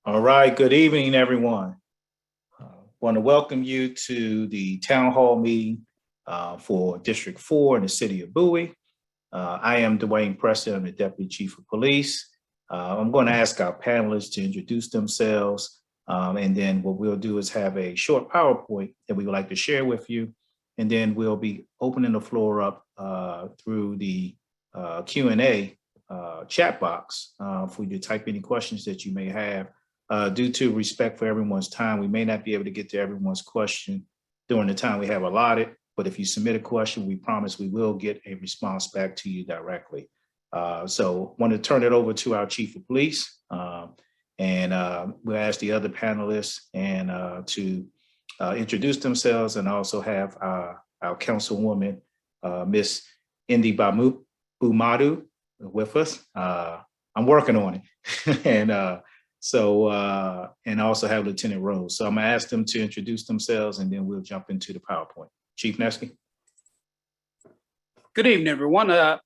All right, good evening, everyone. I want to welcome you to the town hall meeting for District 4 in the City of Bowie. I am Dwayne Preston, I'm the Deputy Chief of Police. I'm going to ask our panelists to introduce themselves, and then what we'll do is have a short PowerPoint that we would like to share with you, and then we'll be opening the floor up through the Q&A chat box for you to type any questions that you may have. Due to respect for everyone's time, we may not be able to get to everyone's question during the time we have allotted, but if you submit a question, we promise we will get a response back to you directly. So I want to turn it over to our Chief of Police, and we'll ask the other panelists to introduce themselves, and also have our Councilwoman, Miss Indy Bumadu with us. I'm working on it. And also have Lieutenant Rose. So I'm gonna ask them to introduce themselves, and then we'll jump into the PowerPoint. Chief Nesky. Good evening, everyone. I'm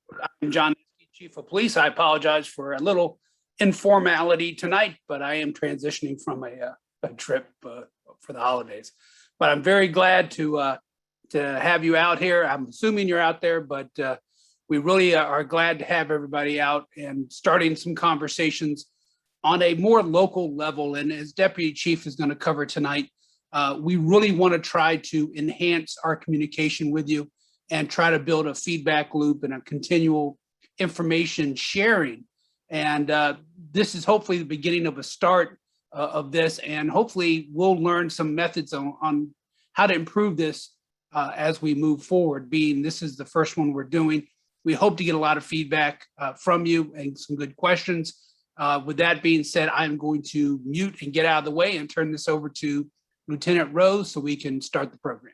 John Nesky, Chief of Police. I apologize for a little informality tonight, but I am transitioning from a trip for the holidays. But I'm very glad to have you out here. I'm assuming you're out there, but we really are glad to have everybody out and starting some conversations on a more local level. And as Deputy Chief is going to cover tonight, we really want to try to enhance our communication with you and try to build a feedback loop and a continual information sharing. And this is hopefully the beginning of a start of this, and hopefully we'll learn some methods on how to improve this as we move forward, being this is the first one we're doing. We hope to get a lot of feedback from you and some good questions. With that being said, I'm going to mute and get out of the way and turn this over to Lieutenant Rose so we can start the program.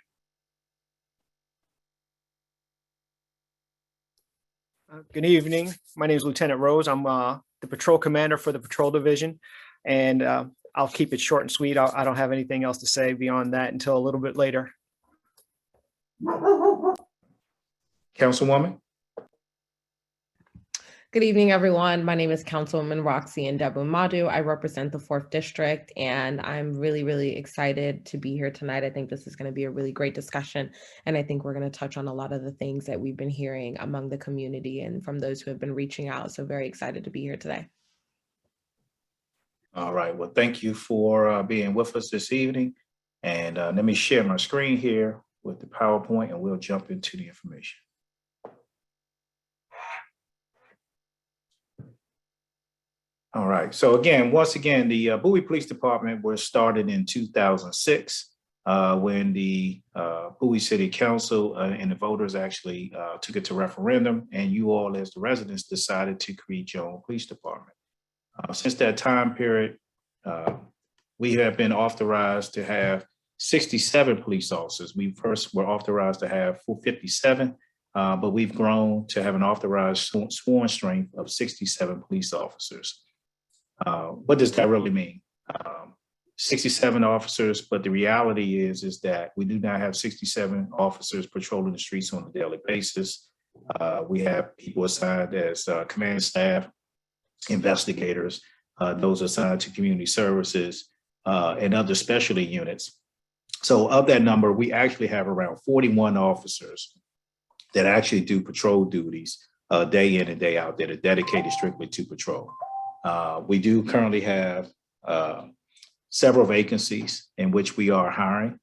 Good evening. My name is Lieutenant Rose. I'm the patrol commander for the patrol division, and I'll keep it short and sweet. I don't have anything else to say beyond that until a little bit later. Councilwoman. Good evening, everyone. My name is Councilwoman Roxy Ndebumadu. I represent the 4th District, and I'm really, really excited to be here tonight. I think this is going to be a really great discussion, and I think we're going to touch on a lot of the things that we've been hearing among the community and from those who have been reaching out. So very excited to be here today. All right. Well, thank you for being with us this evening. And let me share my screen here with the PowerPoint, and we'll jump into the information. All right. So again, once again, the Bowie Police Department was started in 2006 when the Bowie City Council and the voters actually took it to referendum, and you all as the residents decided to create your own police department. Since that time period, we have been authorized to have 67 police officers. We first were authorized to have 57, but we've grown to have an authorized sworn strength of 67 police officers. What does that really mean? 67 officers, but the reality is that we do not have 67 officers patrolling the streets on a daily basis. We have people assigned as command staff, investigators, those assigned to community services, and other specialty units. So of that number, we actually have around 41 officers that actually do patrol duties day in and day out that are dedicated strictly to patrol. We do currently have several vacancies in which we are hiring,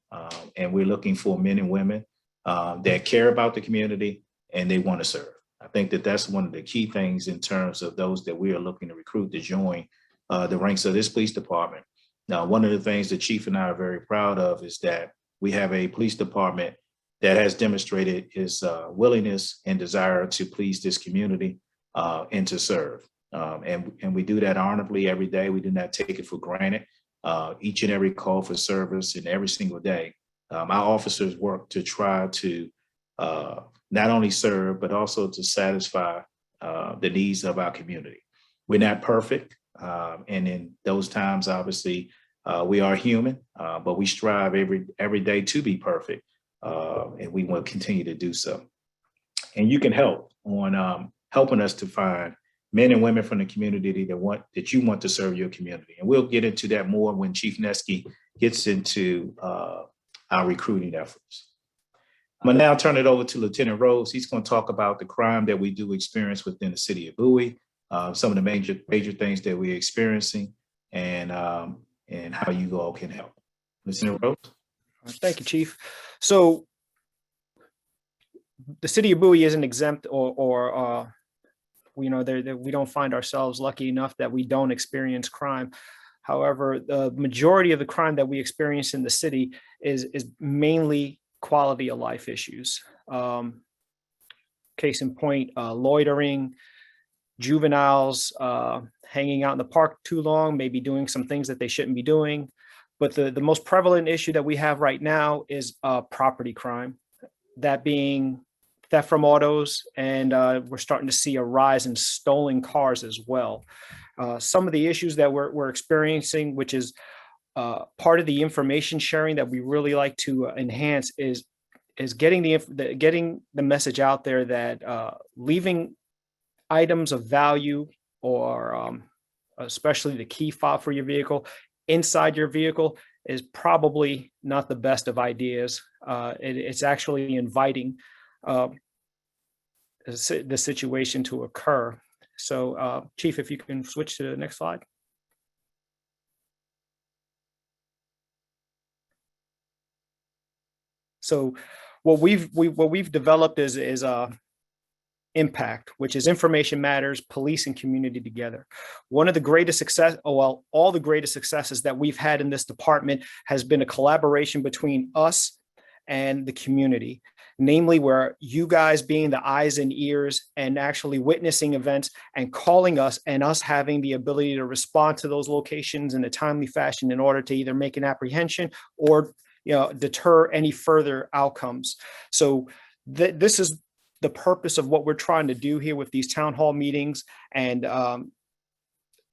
and we're looking for men and women that care about the community and they want to serve. I think that that's one of the key things in terms of those that we are looking to recruit to join the ranks of this police department. Now, one of the things the chief and I are very proud of is that we have a police department that has demonstrated its willingness and desire to please this community and to serve. And we do that honorably every day. We do not take it for granted. Each and every call for service and every single day, our officers work to try to not only serve, but also to satisfy the needs of our community. We're not perfect. And in those times, obviously, we are human, but we strive every day to be perfect. And we will continue to do so. And you can help on helping us to find men and women from the community that you want to serve your community. And we'll get into that more when Chief Nesky gets into our recruiting efforts. I'm gonna now turn it over to Lieutenant Rose. He's going to talk about the crime that we do experience within the city of Bowie, some of the major things that we're experiencing, and how you all can help. Lieutenant Rose. Thank you, Chief. So the city of Bowie isn't exempt, or we don't find ourselves lucky enough that we don't experience crime. However, the majority of the crime that we experience in the city is mainly quality of life issues. Case in point, loitering, juveniles hanging out in the park too long, maybe doing some things that they shouldn't be doing. But the most prevalent issue that we have right now is property crime, that being theft from autos, and we're starting to see a rise in stolen cars as well. Some of the issues that we're experiencing, which is part of the information sharing that we really like to enhance, is getting the message out there that leaving items of value, or especially the key fob for your vehicle, inside your vehicle is probably not the best of ideas. It's actually inviting the situation to occur. So, Chief, if you can switch to the next slide. So, what we've developed is impact, which is information matters, police and community together. One of the greatest all the greatest successes that we've had in this department has been a collaboration between us and the community, namely where you guys being the eyes and ears and actually witnessing events and calling us, and us having the ability to respond to those locations in a timely fashion in order to either make an apprehension or deter any further outcomes. So this is the purpose of what we're trying to do here with these town hall meetings, and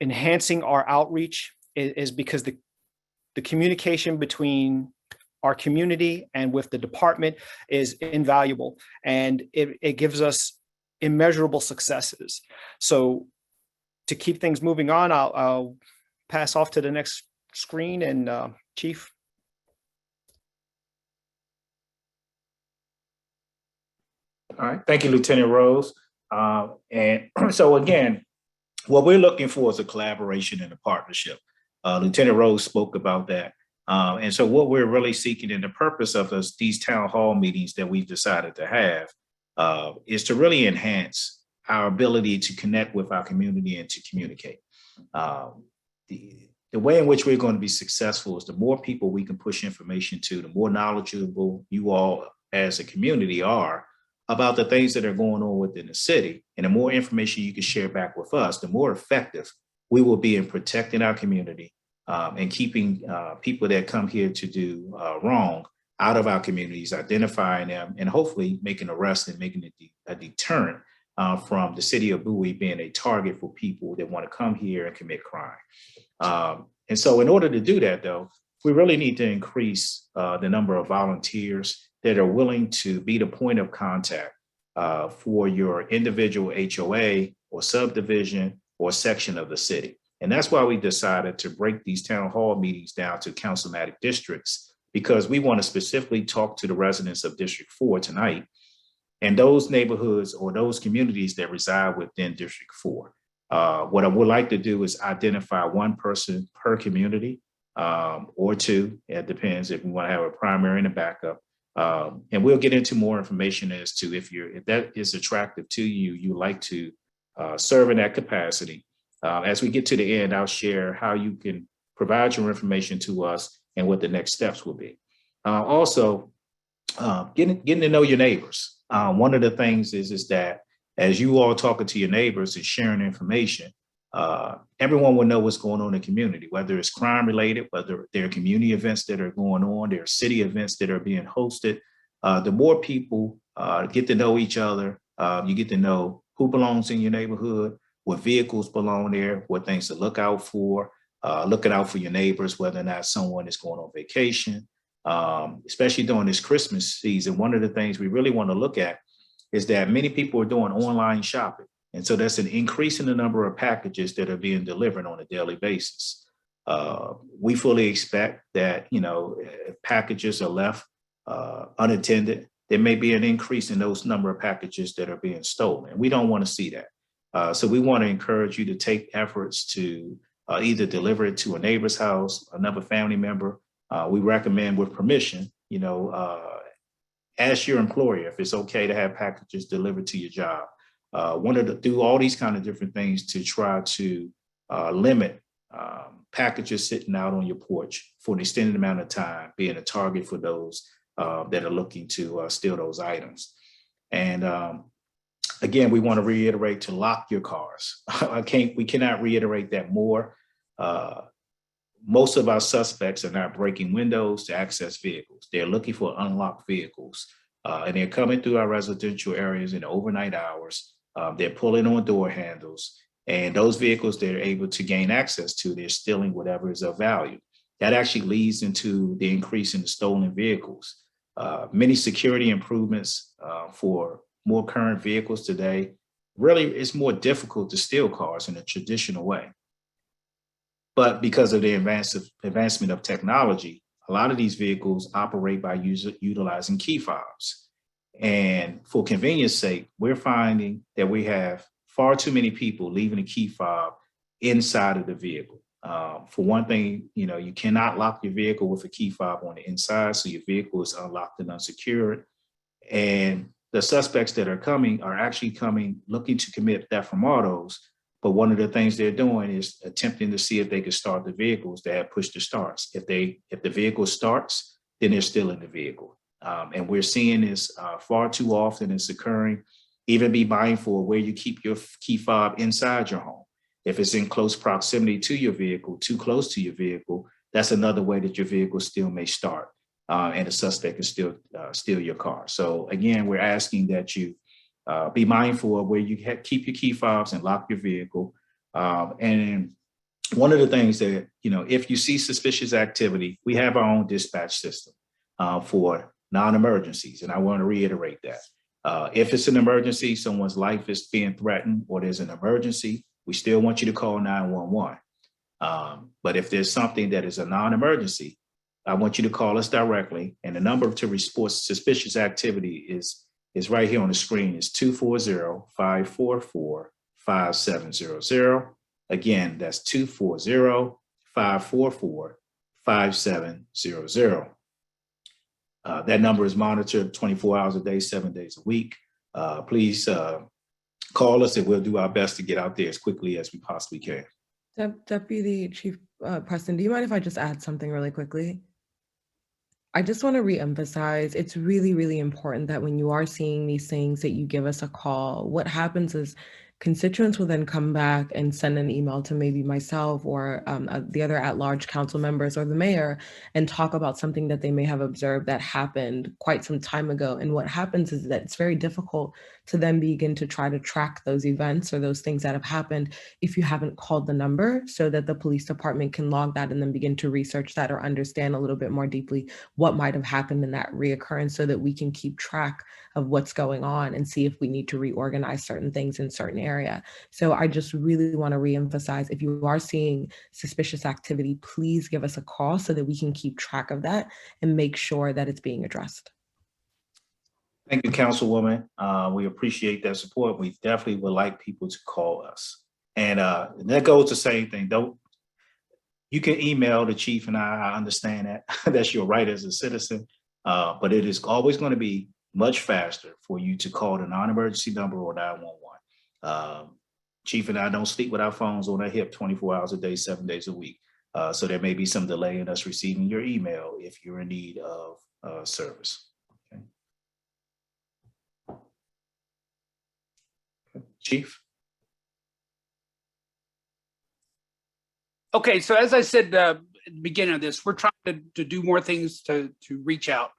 enhancing our outreach is because the communication between our community and with the department is invaluable, and it gives us immeasurable successes. So to keep things moving on, I'll pass off to the next screen, and Chief. All right, thank you, Lieutenant Rose. And so again, what we're looking for is a collaboration and a partnership. Lieutenant Rose spoke about that. And so what we're really seeking, and the purpose of these town hall meetings that we've decided to have, is to really enhance our ability to connect with our community and to communicate. The way in which we're going to be successful is the more people we can push information to, the more knowledgeable you all as a community are about the things that are going on within the city, and the more information you can share back with us, the more effective we will be in protecting our community, and keeping people that come here to do wrong out of our communities, identifying them, and hopefully making arrests and making it a deterrent from the city of Bowie being a target for people that want to come here and commit crime. And so in order to do that, though, we really need to increase the number of volunteers that are willing to be the point of contact for your individual HOA or subdivision or section of the city. And that's why we decided to break these town hall meetings down to councilmatic districts, because we want to specifically talk to the residents of District 4 tonight and those neighborhoods or those communities that reside within District 4. What I would like to do is identify one person per community, or two. It depends if we want to have a primary and a backup. And we'll get into more information as to if that is attractive to you, you like to serve in that capacity. As we get to the end, I'll share how you can provide your information to us and what the next steps will be. Also, getting to know your neighbors. One of the things is that as you all talking to your neighbors and sharing information, everyone will know what's going on in the community, whether it's crime related, whether there are community events that are going on, there are city events that are being hosted. The more people get to know each other, you get to know who belongs in your neighborhood, what vehicles belong there, what things to look out for, looking out for your neighbors, whether or not someone is going on vacation, especially during this Christmas season. One of the things we really want to look at is that many people are doing online shopping. And so that's an increase in the number of packages that are being delivered on a daily basis. We fully expect that, if packages are left unattended, there may be an increase in those number of packages that are being stolen. We don't want to see that. So we want to encourage you to take efforts to either deliver it to a neighbor's house, another family member. We recommend with permission, ask your employer if it's okay to have packages delivered to your job. Wanted to do all these kind of different things to try to limit packages sitting out on your porch for an extended amount of time, being a target for those that are looking to steal those items. And again, we want to reiterate to lock your cars. We cannot reiterate that more. Most of our suspects are not breaking windows to access vehicles. They're looking for unlocked vehicles, and they're coming through our residential areas in overnight hours. They're pulling on door handles, and those vehicles they're able to gain access to, they're stealing whatever is of value. That actually leads into the increase in the stolen vehicles. Many security improvements for more current vehicles today. Really, it's more difficult to steal cars in a traditional way. But because of the advancement of technology, a lot of these vehicles operate by utilizing key fobs. And for convenience sake, we're finding that we have far too many people leaving a key fob inside of the vehicle. For one thing, you cannot lock your vehicle with a key fob on the inside, so your vehicle is unlocked and unsecured. And the suspects that are coming are actually coming looking to commit theft from autos. But one of the things they're doing is attempting to see if they can start the vehicles that have push to starts. If the vehicle starts, then they're still in the vehicle. And we're seeing this far too often. It's occurring. Even be mindful of where you keep your key fob inside your home. If it's in close proximity to your vehicle, too close to your vehicle, that's another way that your vehicle still may start and the suspect can still steal your car. So again, we're asking that you be mindful of where you keep your key fobs and lock your vehicle. And one of the things that, if you see suspicious activity, we have our own dispatch system for non-emergencies. And I want to reiterate that. If it's an emergency, someone's life is being threatened or there's an emergency, we still want you to call 911. But if there's something that is a non-emergency, I want you to call us directly. And the number to report suspicious activity is right here on the screen. Is 240-544-5700. Again, that's 240-544-5700. That number is monitored 24 hours a day, 7 days a week. Please call us and we'll do our best to get out there as quickly as we possibly can. Deputy Chief Preston, do you mind if I just add something really quickly? I just want to reemphasize, it's really, really important that when you are seeing these things that you give us a call. What happens is constituents will then come back and send an email to maybe myself or the other at-large council members or the mayor and talk about something that they may have observed that happened quite some time ago. And what happens is that it's very difficult to then begin to try to track those events or those things that have happened if you haven't called the number, so that the police department can log that and then begin to research that or understand a little bit more deeply what might have happened in that reoccurrence, so that we can keep track of what's going on and see if we need to reorganize certain things in certain area. So I just really want to reemphasize, if you are seeing suspicious activity, please give us a call so that we can keep track of that and make sure that it's being addressed. Thank you, Councilwoman. We appreciate that support. We definitely would like people to call us. And that goes the same thing. You can email the chief and I understand that. That's your right as a citizen. But it is always going to be much faster for you to call the non-emergency number or 911. Chief and I don't sleep with our phones on our hip 24 hours a day, 7 days a week. So there may be some delay in us receiving your email if you're in need of service. Chief? Okay, so as I said at the beginning of this, we're trying to do more things to reach out.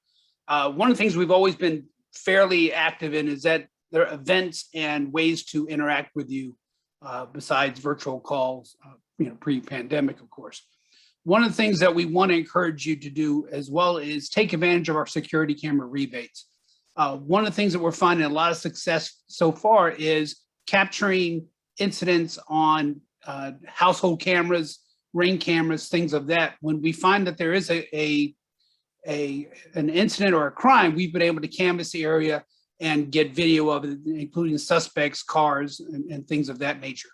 One of the things we've always been fairly active in is that there are events and ways to interact with you besides virtual calls, pre-pandemic, of course. One of the things that we want to encourage you to do as well is take advantage of our security camera rebates. One of the things that we're finding a lot of success so far is capturing incidents on household cameras, ring cameras, things of that. When we find that there is an incident or a crime, we've been able to canvass the area and get video of it, including suspects, cars, and things of that nature.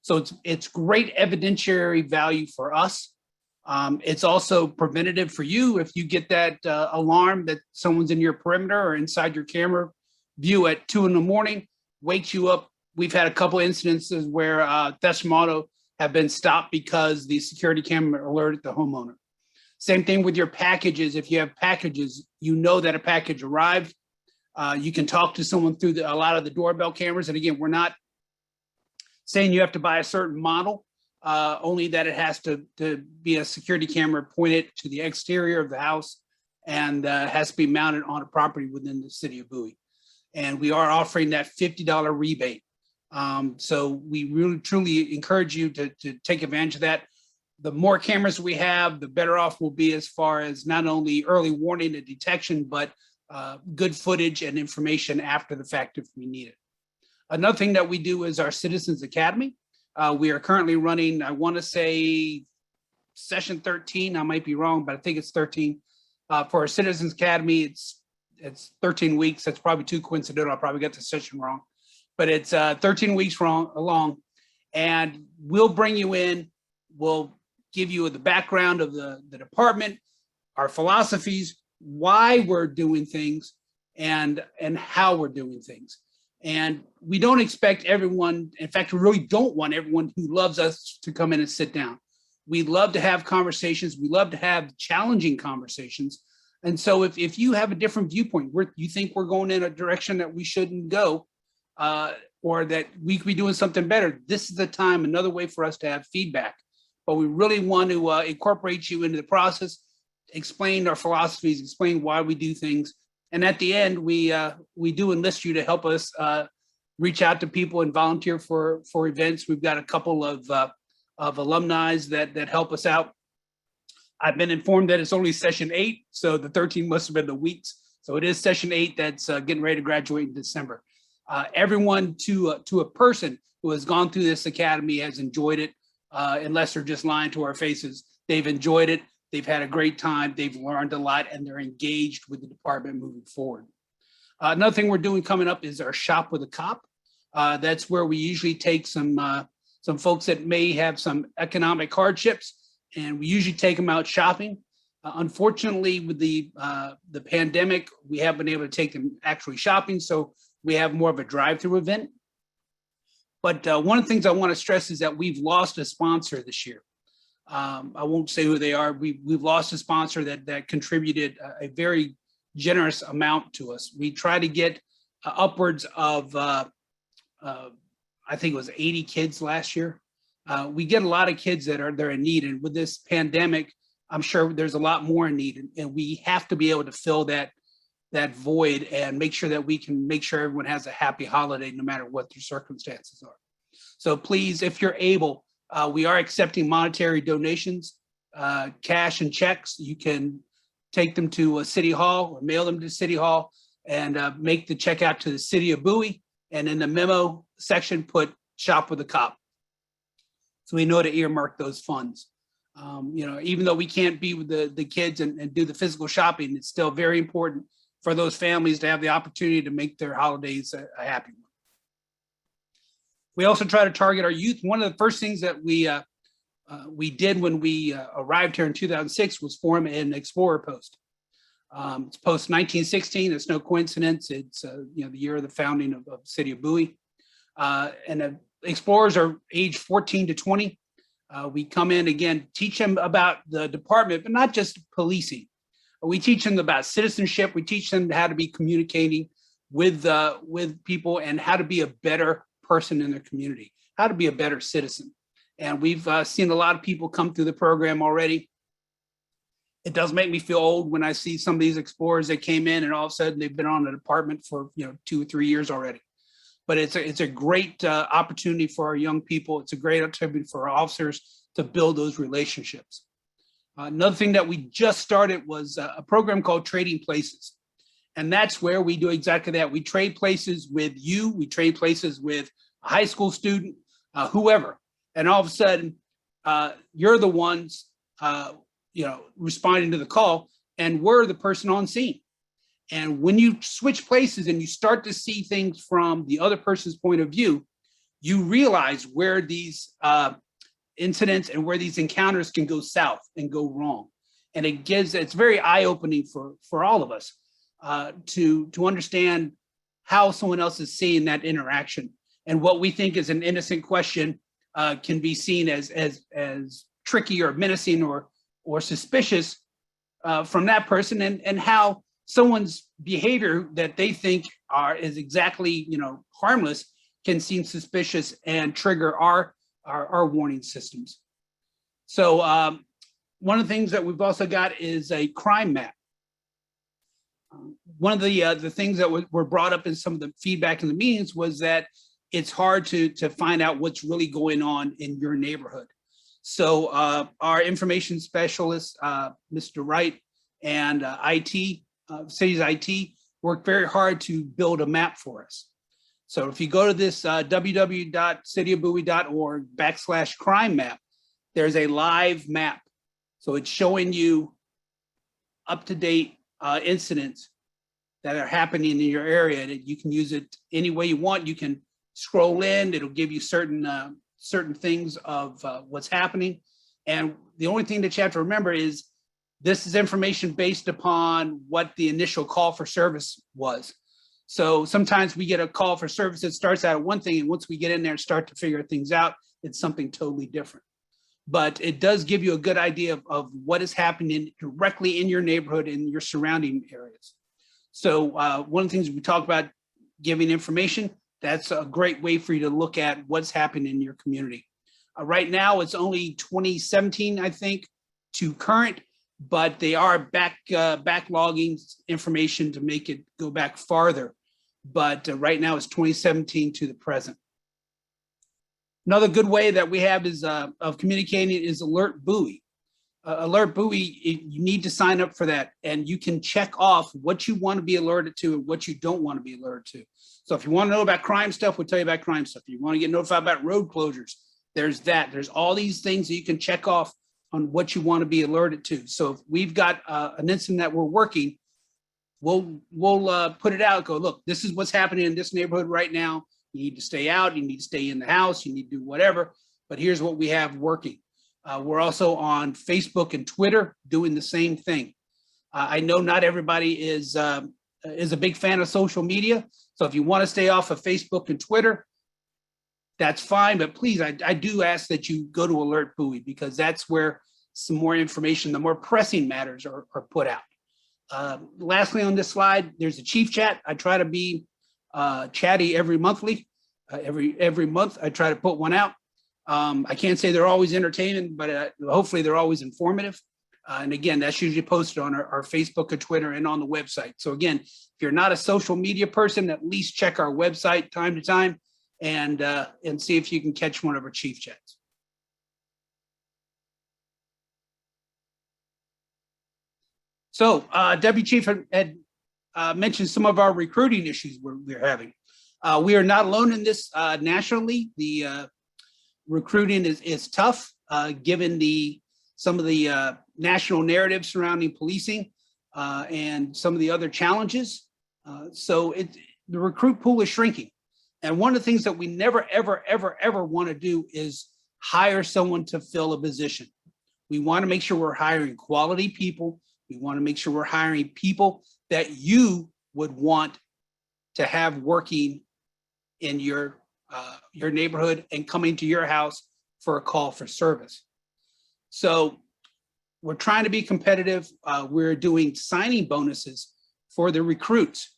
So it's great evidentiary value for us. It's also preventative for you if you get that alarm that someone's in your perimeter or inside your camera view at 2 a.m, wakes you up. We've had a couple incidences where thefts from auto have been stopped because the security camera alerted the homeowner. Same thing with your packages. If you have packages, you know that a package arrived. You can talk to someone through a lot of the doorbell cameras. And again, we're not saying you have to buy a certain model, only that it has to be a security camera pointed to the exterior of the house and has to be mounted on a property within the city of Bowie. And we are offering that $50 rebate. So we really, truly encourage you to take advantage of that. The more cameras we have, the better off we'll be as far as not only early warning and detection, but good footage and information after the fact if we need it. Another thing that we do is our Citizens Academy. We are currently running, I want to say session 13, I might be wrong, but I think it's 13. For our Citizens Academy, it's 13 weeks. That's probably too coincidental. I probably got the session wrong, but it's 13 weeks long, and we'll bring you in. We'll give you the background of the department, our philosophies, why we're doing things, and how we're doing things. And we don't expect everyone, in fact, we really don't want everyone who loves us to come in and sit down. We love to have conversations. We love to have challenging conversations. And so if you have a different viewpoint, you think we're going in a direction that we shouldn't go, or that we could be doing something better, this is the time, another way for us to have feedback. But we really want to incorporate you into the process, explain our philosophies, explain why we do things. And at the end, we do enlist you to help us reach out to people and volunteer for events. We've got a couple of alumni that help us out. I've been informed that it's only session 8, so the 13 must have been the weeks. So it is session 8 that's getting ready to graduate in December. Everyone to a person who has gone through this academy has enjoyed it, unless they're just lying to our faces. They've enjoyed it. They've had a great time. They've learned a lot, and they're engaged with the department moving forward. Another thing we're doing coming up is our Shop with a Cop. That's where we usually take some folks that may have some economic hardships, and we usually take them out shopping. Unfortunately, with the pandemic, we haven't been able to take them actually shopping, so we have more of a drive-through event. But one of the things I want to stress is that we've lost a sponsor this year. I won't say who they are. We've lost a sponsor that contributed a very generous amount to us. We try to get upwards of, I think it was 80 kids last year. We get a lot of kids that are in need, and with this pandemic, I'm sure there's a lot more in need, and we have to be able to fill that void and make sure that we can make sure everyone has a happy holiday no matter what their circumstances are. So please, if you're able, we are accepting monetary donations, cash and checks. You can take them to City Hall or mail them to City Hall and make the check out to the City of Bowie. And in the memo section, put Shop with a Cop. So we know to earmark those funds. Even though we can't be with the kids and do the physical shopping, it's still very important for those families to have the opportunity to make their holidays a happy one. We also try to target our youth. One of the first things that we did when we arrived here in 2006 was form an Explorer Post. It's post 1916. It's no coincidence. It's the year of the founding of the City of Bowie. And Explorers are age 14 to 20. We come in, again, teach them about the department, but not just policing. We teach them about citizenship. We teach them how to be communicating with people and how to be a better person in their community, how to be a better citizen. And we've seen a lot of people come through the program already. It does make me feel old when I see some of these explorers that came in and all of a sudden they've been on the department for 2 or 3 years already. But it's a great opportunity for our young people. It's a great opportunity for our officers to build those relationships. Another thing that we just started was a program called Trading Places. And that's where we do exactly that. We trade places with you. We trade places with a high school student, whoever, and all of a sudden you're the ones responding to the call, and we're the person on scene. And when you switch places and you start to see things from the other person's point of view, you realize where these incidents and where these encounters can go south and go wrong. And it's very eye-opening for all of us to understand how someone else is seeing that interaction. And what we think is an innocent question can be seen as tricky or menacing or suspicious from that person, and how someone's behavior that they think is exactly harmless can seem suspicious and trigger our warning systems. So one of the things that we've also got is a crime map. One of the things that were brought up in some of the feedback in the meetings was that it's hard to find out what's really going on in your neighborhood. So our information specialists, Mr. Wright and city's IT, worked very hard to build a map for us. So if you go to this www.cityofbowie.org/crime map, there's a live map. So it's showing you up-to-date incidents that are happening in your area, and you can use it any way you want. You can scroll in, it'll give you certain things of what's happening. And the only thing that you have to remember is this is information based upon what the initial call for service was. So sometimes we get a call for service that starts out at one thing, and once we get in there and start to figure things out, it's something totally different. But it does give you a good idea of what is happening directly in your neighborhood and your surrounding areas. So one of the things we talk about, giving information, that's a great way for you to look at what's happening in your community. Right now, it's only 2017, I think, to current, but they are backlogging information to make it go back farther. But right now, it's 2017 to the present. Another good way that we have is of communicating is Alert Bowie. Alert Bowie, you need to sign up for that, and you can check off what you want to be alerted to and what you don't want to be alerted to. So if you want to know about crime stuff, we'll tell you about crime stuff. If you want to get notified about road closures, there's that. There's all these things that you can check off on what you want to be alerted to. So if we've got an incident that we're working, we'll put it out, go, look, this is what's happening in this neighborhood right now. You need to stay out, you need to stay in the house, you need to do whatever, but here's what we have working. We're also on Facebook and Twitter doing the same thing. I know not everybody is a big fan of social media. So if you want to stay off of Facebook and Twitter, that's fine. But please, I do ask that you go to Alert Bowie, because that's where some more information, the more pressing matters are put out. Lastly, on this slide, there's a chief chat. I try to be chatty every month. I try to put one out. I can't say they're always entertaining, but hopefully they're always informative. And again, that's usually posted on our Facebook or Twitter and on the website. So again, if you're not a social media person, at least check our website time to time and see if you can catch one of our chief chats. So Deputy Chief had mentioned some of our recruiting issues we're having. We are not alone in this nationally. The recruiting is tough given some of the national narratives surrounding policing and some of the other challenges. So the recruit pool is shrinking. And one of the things that we never, ever, ever, ever want to do is hire someone to fill a position. We want to make sure we're hiring quality people. We want to make sure we're hiring people that you would want to have working in your neighborhood and coming to your house for a call for service. So we're trying to be competitive. We're doing signing bonuses for the recruits,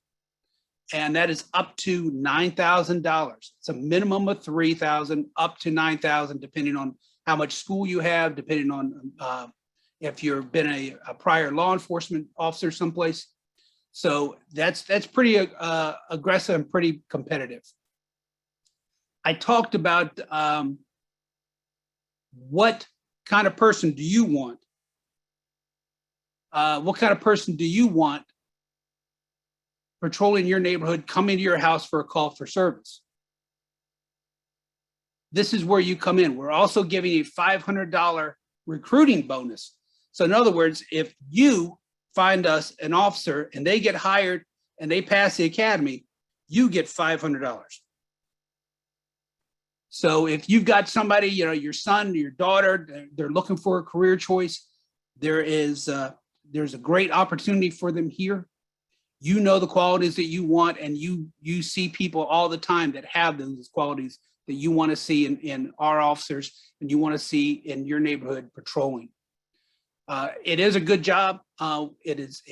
and that is up to $9,000. It's a minimum of $3,000, up to $9,000, depending on how much school you have, depending on if you've been a prior law enforcement officer someplace. So that's pretty aggressive and pretty competitive. I talked about what kind of person do you want? What kind of person do you want patrolling your neighborhood, coming to your house for a call for service? this is where you come in. We're also giving a $500 recruiting bonus. So in other words, if you find us an officer and they get hired and they pass the academy, you get $500. So if you've got somebody, you know, your son, your daughter, they're looking for a career choice, there's a great opportunity for them here. You know the qualities that you want, and you see people all the time that have those qualities that you want to see in our officers and you want to see in your neighborhood patrolling. It is a good job. It's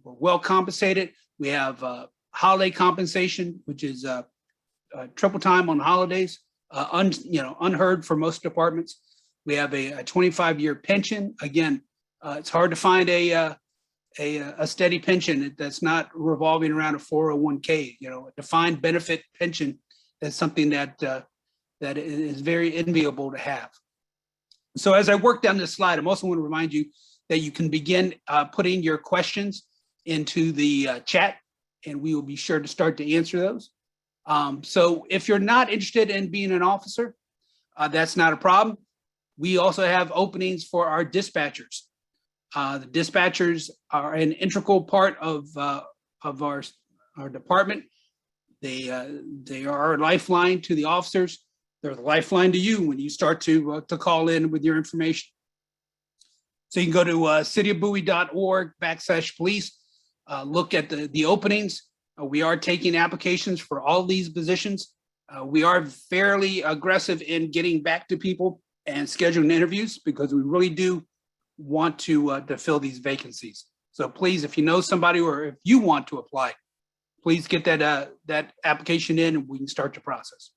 we're well compensated. We have holiday compensation, which is triple time on holidays, unheard for most departments. We have a 25-year pension. Again, it's hard to find a steady pension that's not revolving around a 401k. You know, a defined benefit pension is something that is very enviable to have. So as I work down this slide, I'm also want to remind you that you can begin putting your questions into the chat, and we will be sure to start to answer those. So if you're not interested in being an officer, that's not a problem. We also have openings for our dispatchers. The dispatchers are an integral part of our department. They are a lifeline to the officers. They're the lifeline to you when you start to call in with your information. So you can go to cityofbowie.org/police, look at the openings. We are taking applications for all these positions. We are fairly aggressive in getting back to people and scheduling interviews because we really do want to fill these vacancies. So please, if you know somebody or if you want to apply, please get that application in and we can start the process.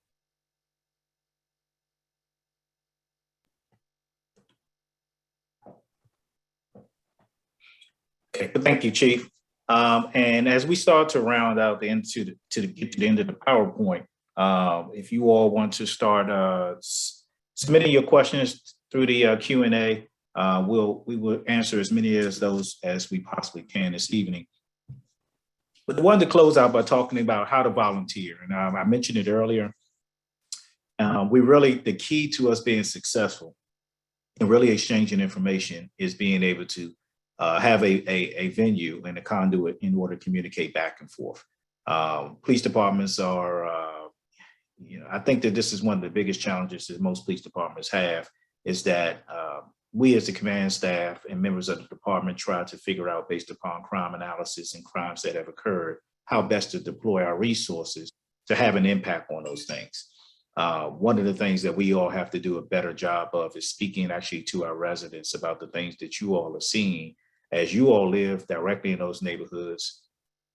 Okay, thank you, Chief. And as we start to round out get to the end of the PowerPoint, if you all want to start submitting your questions through the Q&A, we will answer as many of those as we possibly can this evening. But I wanted to close out by talking about how to volunteer. And I mentioned it earlier. The key to us being successful and really exchanging information is being able to have a venue and a conduit in order to communicate back and forth. Police departments are, I think that this is one of the biggest challenges that most police departments have, is that we as the command staff and members of the department try to figure out, based upon crime analysis and crimes that have occurred, how best to deploy our resources to have an impact on those things. One of the things that we all have to do a better job of is speaking actually to our residents about the things that you all are seeing as you all live directly in those neighborhoods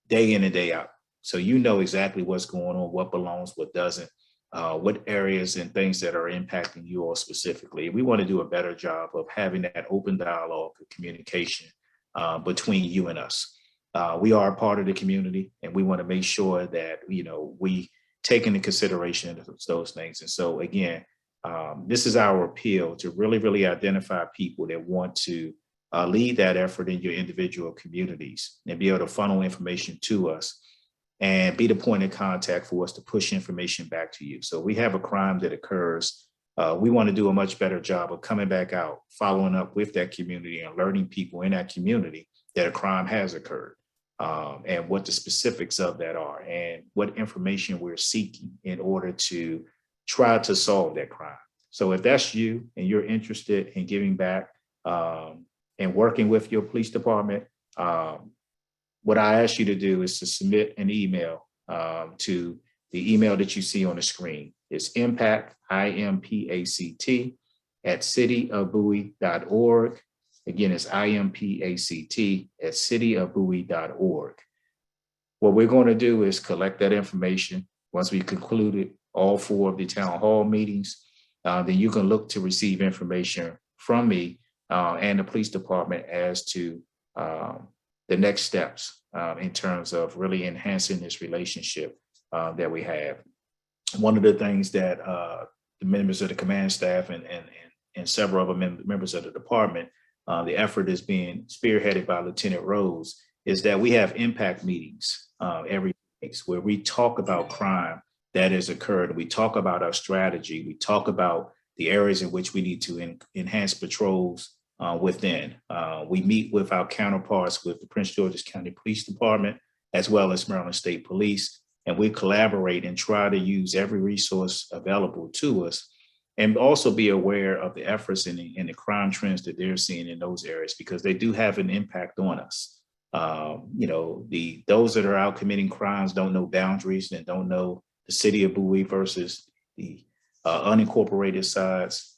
day in and day out. So you know exactly what's going on, what belongs, what doesn't, what areas and things that are impacting you all specifically. We want to do a better job of having that open dialogue of communication between you and us. We are a part of the community, and we want to make sure that, we take into consideration those things. And so again, this is our appeal to really, really identify people that want to lead that effort in your individual communities and be able to funnel information to us and be the point of contact for us to push information back to you. So we have a crime that occurs. We want to do a much better job of coming back out, following up with that community and alerting people in that community that a crime has occurred, and what the specifics of that are and what information we're seeking in order to try to solve that crime. So if that's you and you're interested in giving back and working with your police department, what I ask you to do is to submit an email to the email that you see on the screen. It's impact, IMPACT, at cityofbowie.org. Again, it's IMPACT at cityofbowie.org. What we're going to do is collect that information. Once we concluded all 4 of the town hall meetings, then you can look to receive information from me and the police department as to the next steps in terms of really enhancing this relationship that we have. One of the things that the members of the command staff and several other members of the department, the effort is being spearheaded by Lieutenant Rose, is that we have impact meetings every week where we talk about crime that has occurred. We talk about our strategy. We talk about the areas in which we need to enhance patrols within. We meet with our counterparts with the Prince George's County Police Department, as well as Maryland State Police, and we collaborate and try to use every resource available to us, and also be aware of the efforts and the crime trends that they're seeing in those areas, because they do have an impact on us. Those that are out committing crimes don't know boundaries and don't know the city of Bowie versus the unincorporated sides.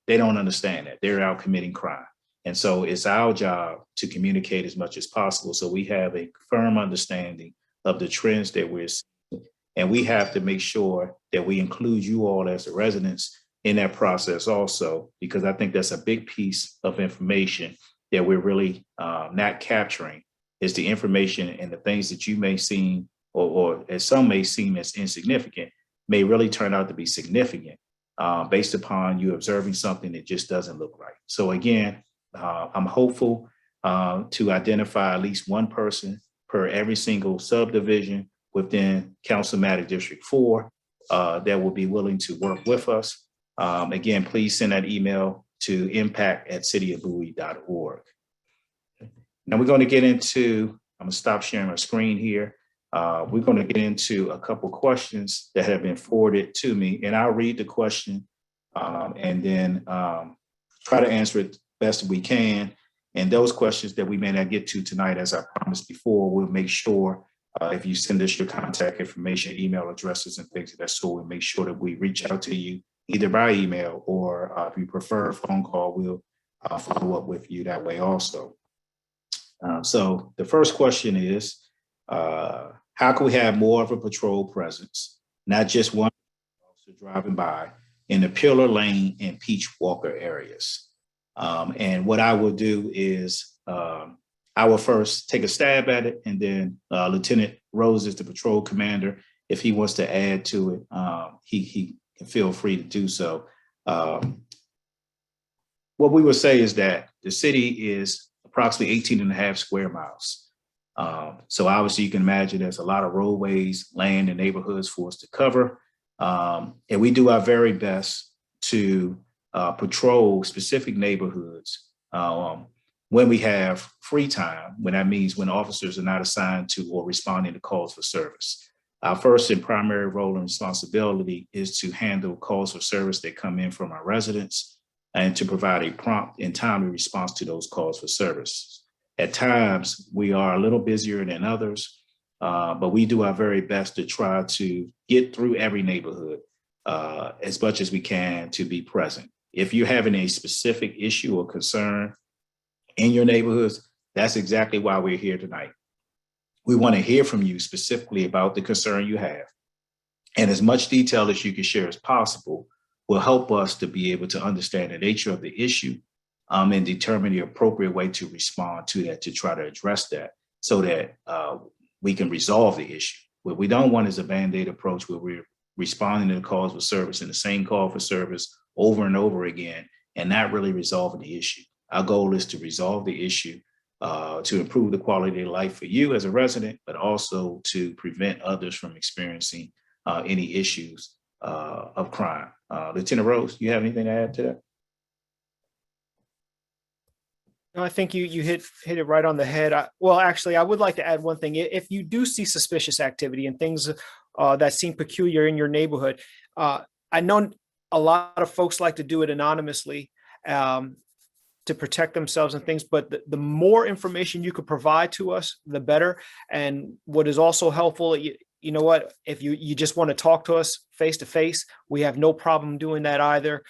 They don't understand that they're out committing crime. And so it's our job to communicate as much as possible, so we have a firm understanding of the trends that we're seeing. And we have to make sure that we include you all as the residents in that process also, because I think that's a big piece of information that we're really not capturing, is the information and the things that you may seem, or as some may seem as insignificant, may really turn out to be significant based upon you observing something that just doesn't look right. So again, I'm hopeful to identify at least one person per every single subdivision within Councilmatic District 4 that will be willing to work with us. Again, please send that email to impact@cityofbowie.org. Now we're going to get into, I'm going to stop sharing my screen here. We're going to get into a couple questions that have been forwarded to me, and I'll read the question and then try to answer it best we can. And those questions that we may not get to tonight, as I promised before, we'll make sure if you send us your contact information, email addresses and things of that sort, we'll make sure that we reach out to you either by email or if you prefer a phone call, we'll follow up with you that way also. So the first question is, how can we have more of a patrol presence, not just one officer driving by, in the Pillar Lane and Peach Walker areas? And what I will do is I will first take a stab at it, and then Lieutenant Rose is the patrol commander. If he wants to add to it, he can feel free to do so. What we would say is that the city is approximately 18 and a half square miles. So obviously you can imagine there's a lot of roadways, land, and neighborhoods for us to cover. And we do our very best to patrol specific neighborhoods when we have free time, when that means when officers are not assigned to or responding to calls for service. Our first and primary role and responsibility is to handle calls for service that come in from our residents and to provide a prompt and timely response to those calls for service. At times, we are a little busier than others, but we do our very best to try to get through every neighborhood as much as we can to be present. If you're having a specific issue or concern in your neighborhoods, that's exactly why we're here tonight. We want to hear from you specifically about the concern you have. And as much detail as you can share as possible will help us to be able to understand the nature of the issue and determine the appropriate way to respond to that, to try to address that so that we can resolve the issue. What we don't want is a Band-Aid approach where we're responding to the calls for service and the same call for service over and over again and not really resolving the issue. Our goal is to resolve the issue to improve the quality of life for you as a resident, but also to prevent others from experiencing any issues of crime. Lieutenant Rose, you have anything to add to that? No, I think you hit it right on the head. Well, actually, I would like to add one thing. If you do see suspicious activity and things that seem peculiar in your neighborhood, I know a lot of folks like to do it anonymously to protect themselves and things, but the more information you could provide to us, the better. And what is also helpful, you know what, if you just want to talk to us face to face, we have no problem doing that either,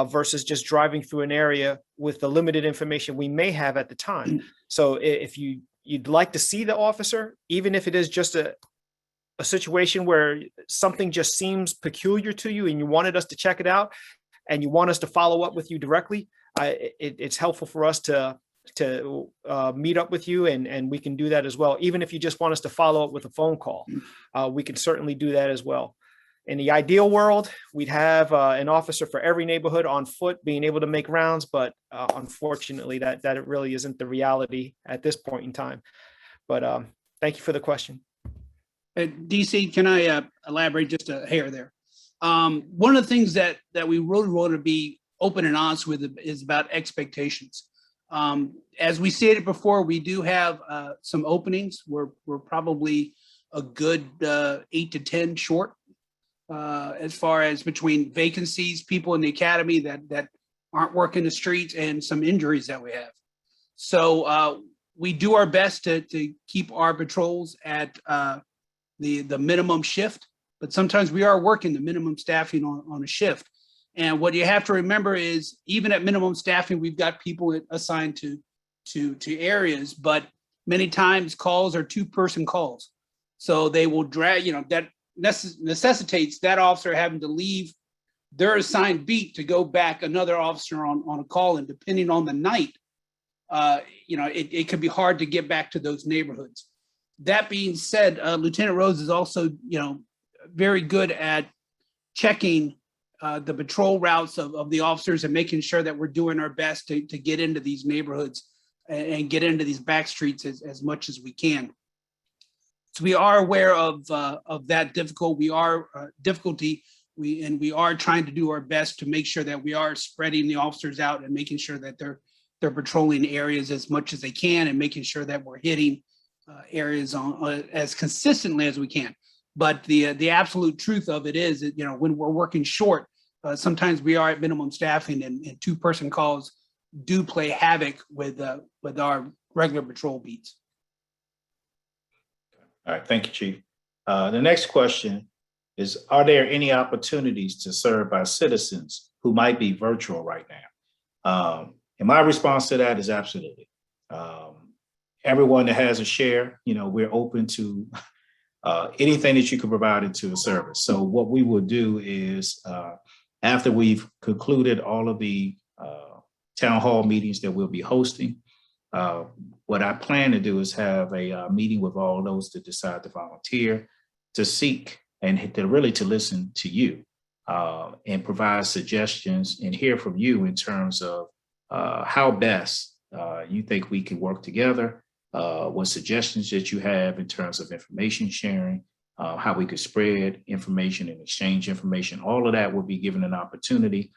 versus just driving through an area with the limited information we may have at the time. So if you'd like to see the officer, even if it is just a situation where something just seems peculiar to you and you wanted us to check it out and you want us to follow up with you directly, it's helpful for us to meet up with you, and we can do that as well. Even if you just want us to follow up with a phone call, we can certainly do that as well. In the ideal world, we'd have an officer for every neighborhood on foot being able to make rounds, but unfortunately that really isn't the reality at this point in time. But thank you for the question. DC, can I elaborate just a hair there? One of the things that we really want to be open and honest with is about expectations. As we stated before, we do have some openings. We're probably a good 8 to 10 short as far as between vacancies, people in the academy that aren't working the streets, and some injuries that we have. So we do our best to keep our patrols at the minimum shift, but sometimes we are working the minimum staffing on a shift. And what you have to remember is even at minimum staffing, we've got people assigned to areas, but many times calls are 2-person calls. So they will drag, that necessitates that officer having to leave their assigned beat to go back another officer on a call. And depending on the night, it could be hard to get back to those neighborhoods. That being said, Lieutenant Rose is also, very good at checking the patrol routes of the officers and making sure that we're doing our best to get into these neighborhoods and get into these back streets as much as we can. So we are aware of that difficulty. We are trying to do our best to make sure that we are spreading the officers out and making sure that they're patrolling areas as much as they can and making sure that we're hitting areas on as consistently as we can. But the absolute truth of it is that, when we're working short, sometimes we are at minimum staffing, and 2-person calls do play havoc with our regular patrol beats. All right, thank you, Chief. The next question is, are there any opportunities to serve our citizens who might be virtual right now? And my response to that is absolutely. Everyone that has a share, we're open to anything that you can provide into a service. So what we will do is after we've concluded all of the town hall meetings that we'll be hosting, what I plan to do is have a meeting with all those that decide to volunteer, to seek and to really to listen to you and provide suggestions and hear from you in terms of how best you think we can work together, what suggestions that you have in terms of information sharing, how we could spread information and exchange information. All of that will be given an opportunity.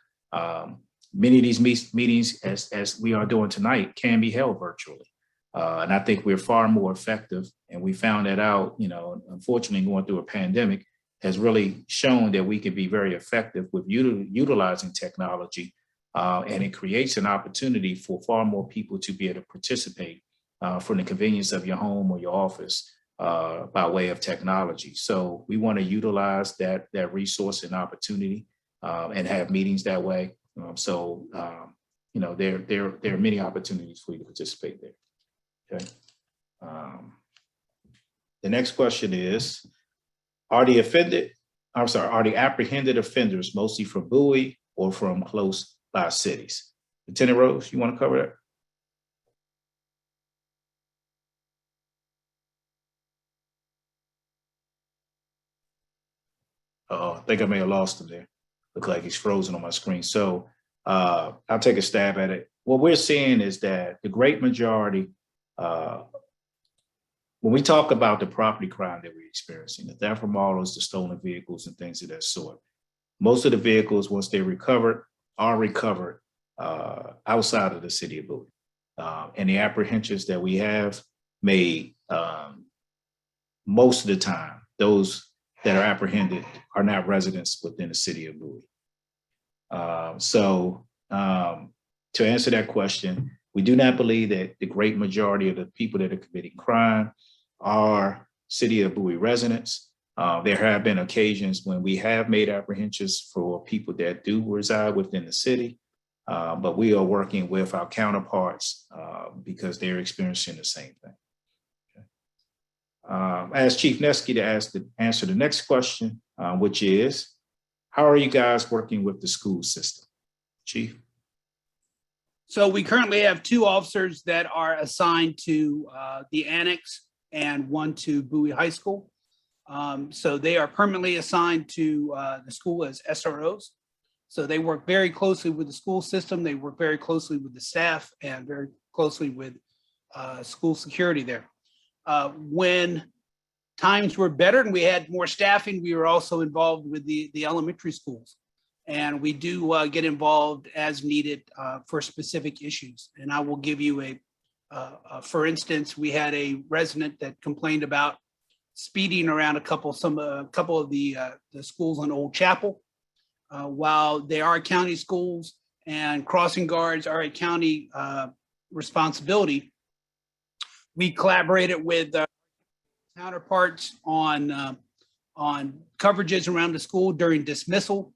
Many of these meetings, as we are doing tonight, can be held virtually. And I think we're far more effective. And we found that out, unfortunately, going through a pandemic has really shown that we can be very effective with utilizing technology. And it creates an opportunity for far more people to be able to participate from the convenience of your home or your office by way of technology. So we want to utilize that resource and opportunity and have meetings that way. There are many opportunities for you to participate there. Okay. The next question is, are the apprehended offenders mostly from Bowie or from close by cities? Lieutenant Rose, you want to cover that? I think I may have lost him there. Look like he's frozen on my screen. So I'll take a stab at it. What we're seeing is that the great majority, when we talk about the property crime that we're experiencing, the theft from autos, the stolen vehicles and things of that sort, most of the vehicles, once they're recovered, are recovered outside of the city of Bowie. And the apprehensions that we have made, most of the time, those that are apprehended are not residents within the city of Bowie. To answer that question, we do not believe that the great majority of the people that are committing crime are city of Bowie residents. There have been occasions when we have made apprehensions for people that do reside within the city, but we are working with our counterparts because they're experiencing the same thing. I asked Chief Nesky to answer the next question, which is, how are you guys working with the school system? Chief? So we currently have 2 officers that are assigned to the annex and 1 to Bowie High School. So they are permanently assigned to the school as SROs. So they work very closely with the school system. They work very closely with the staff and very closely with school security there. When times were better and we had more staffing, we were also involved with the elementary schools. And we do get involved as needed for specific issues. And I will give you for instance, we had a resident that complained about speeding around a couple of the schools on Old Chapel. While they are county schools and crossing guards are a county responsibility, we collaborated with counterparts on coverages around the school during dismissal,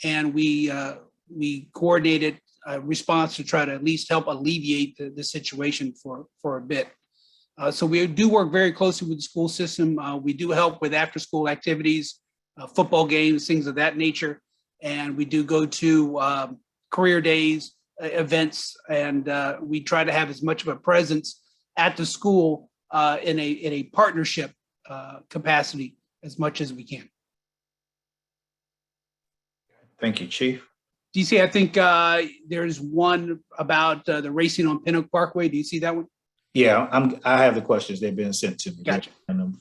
and we coordinated a response to try to at least help alleviate the situation for a bit. So we do work very closely with the school system. We do help with after-school activities, football games, things of that nature, and we do go to career days, events, and we try to have as much of a presence at the school in a partnership capacity as much as we can. Thank you, Chief. DC, I think there's one about the racing on Pinnock Parkway. Do you see that one? Yeah, I have the questions. They've been sent to me. Gotcha.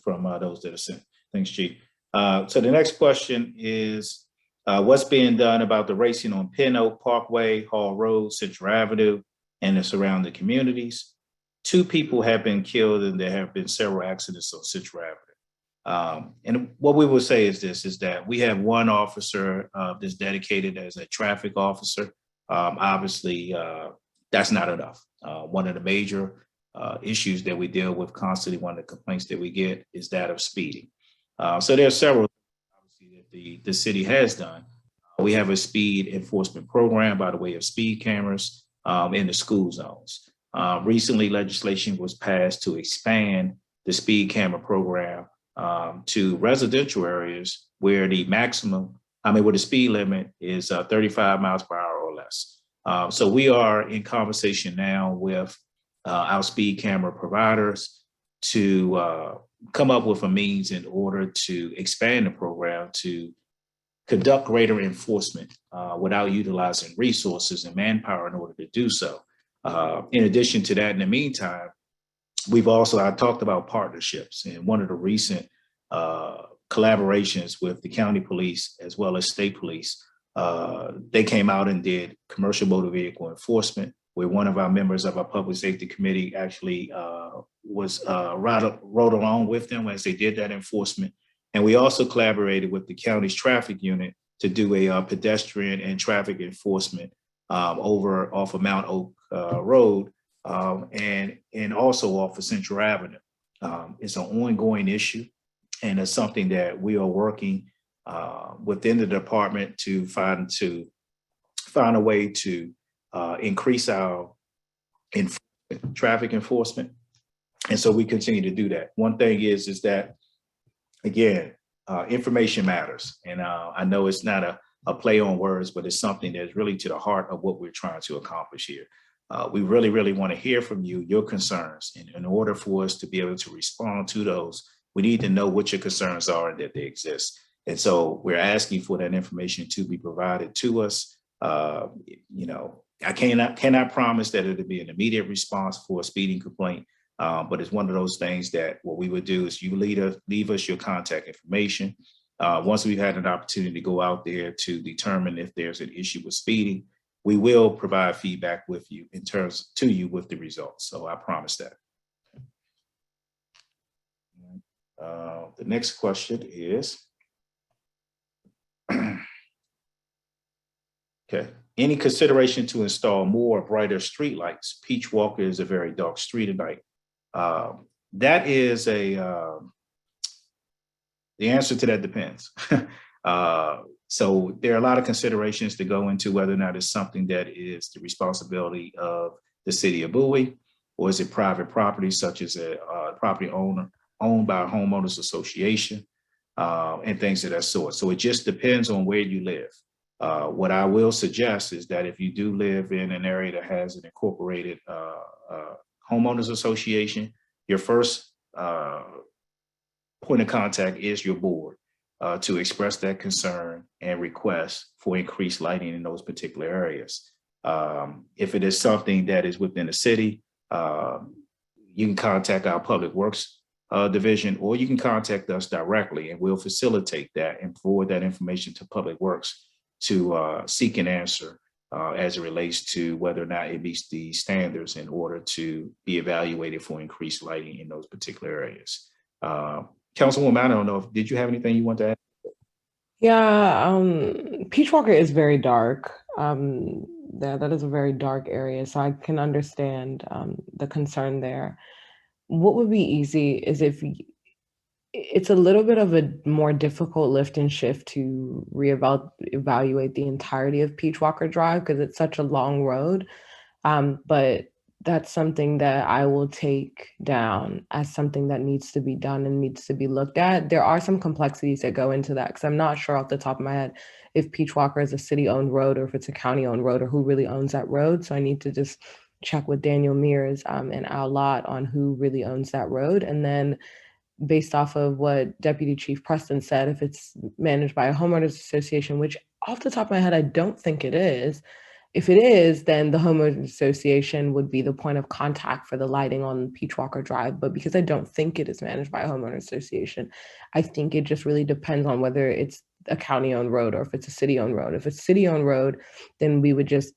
From those that are sent. Thanks, Chief. So the next question is, what's being done about the racing on Pinnock Parkway, Hall Road, Central Avenue, and the surrounding communities? 2 people have been killed and there have been several accidents on Central Avenue. And what we will say is this, is that we have one officer that's dedicated as a traffic officer. Obviously, that's not enough. One of the major issues that we deal with constantly, one of the complaints that we get is that of speeding. So there are several obviously that the city has done. We have a speed enforcement program by the way of speed cameras in the school zones. Recently, legislation was passed to expand the speed camera program to residential areas where the where the speed limit is 35 miles per hour or less. So we are in conversation now with our speed camera providers to come up with a means in order to expand the program to conduct greater enforcement without utilizing resources and manpower in order to do so. In addition to that, in the meantime, I talked about partnerships, and one of the recent collaborations with the county police as well as state police, they came out and did commercial motor vehicle enforcement, where one of our members of our public safety committee actually rode along with them as they did that enforcement. And we also collaborated with the county's traffic unit to do a pedestrian and traffic enforcement over off of Mount Oak Road and also off of Central Avenue. It's an ongoing issue, and it's something that we are working within the department to find a way to increase our traffic enforcement. And so we continue to do that. One thing is that, again, information matters. And I know it's not a play on words, but it's something that's really to the heart of what we're trying to accomplish here. We really, really want to hear from you, your concerns. And in order for us to be able to respond to those, we need to know what your concerns are and that they exist. And so we're asking for that information to be provided to us. I cannot promise that it'll be an immediate response for a speeding complaint, but it's one of those things that what we would do is you leave us your contact information. Once we've had an opportunity to go out there to determine if there's an issue with speeding, we will provide feedback with you to you with the results. So I promise that. The next question is, okay, any consideration to install more brighter street lights? Peach Walker is a very dark street at night. That is the answer to that depends. So there are a lot of considerations to go into whether or not it's something that is the responsibility of the city of Bowie, or is it private property, such as a property owned by a homeowners association, and things of that sort. So it just depends on where you live. What I will suggest is that if you do live in an area that has an incorporated homeowners association, your first point of contact is your board to express that concern and request for increased lighting in those particular areas. If it is something that is within the city, you can contact our public works Division, or you can contact us directly and we'll facilitate that and forward that information to Public Works to seek an answer as it relates to whether or not it meets the standards in order to be evaluated for increased lighting in those particular areas. Councilwoman, I don't know, did you have anything you want to add? Yeah, Peach Walker is very dark. That is a very dark area, so I can understand the concern there. What would be easy is if it's a little bit of a more difficult lift and shift to evaluate the entirety of Peach Walker Drive because it's such a long road. But that's something that I will take down as something that needs to be done and needs to be looked at. There are some complexities that go into that because I'm not sure off the top of my head if Peach Walker is a city-owned road or if it's a county-owned road or who really owns that road. So I need to just check with Daniel Mears and Al Lott on who really owns that road. And then based off of what Deputy Chief Preston said, if it's managed by a homeowners association, which off the top of my head, I don't think it is. If it is, then the homeowners association would be the point of contact for the lighting on Peach Walker Drive. But because I don't think it is managed by a homeowners association, I think it just really depends on whether it's a county-owned road or if it's a city-owned road. If it's a city-owned road, then we would just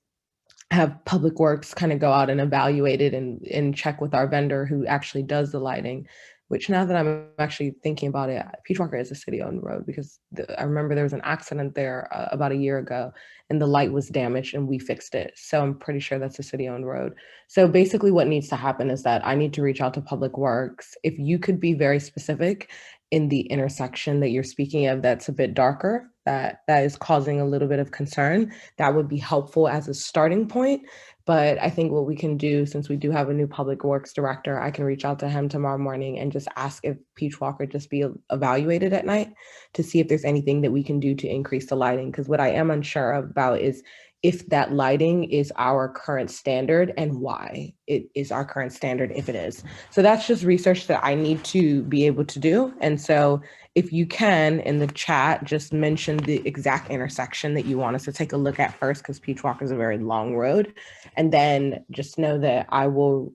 have Public Works kind of go out and evaluate it and check with our vendor who actually does the lighting. Which now that I'm actually thinking about it, Peach Walker is a city-owned road because I remember there was an accident there about a year ago and the light was damaged and we fixed it. So I'm pretty sure that's a city-owned road. So basically what needs to happen is that I need to reach out to Public Works. If you could be very specific in the intersection that you're speaking of that's a bit darker, that is causing a little bit of concern, that would be helpful as a starting point. But I think what we can do, since we do have a new Public Works director, I can reach out to him tomorrow morning and just ask if Peach Walker just be evaluated at night to see if there's anything that we can do to increase the lighting. Because what I am unsure about is if that lighting is our current standard and why it is our current standard if it is. So that's just research that I need to be able to do. And so if you can, in the chat, just mention the exact intersection that you want us to take a look at first, because Peach Walker is a very long road. And then just know that I will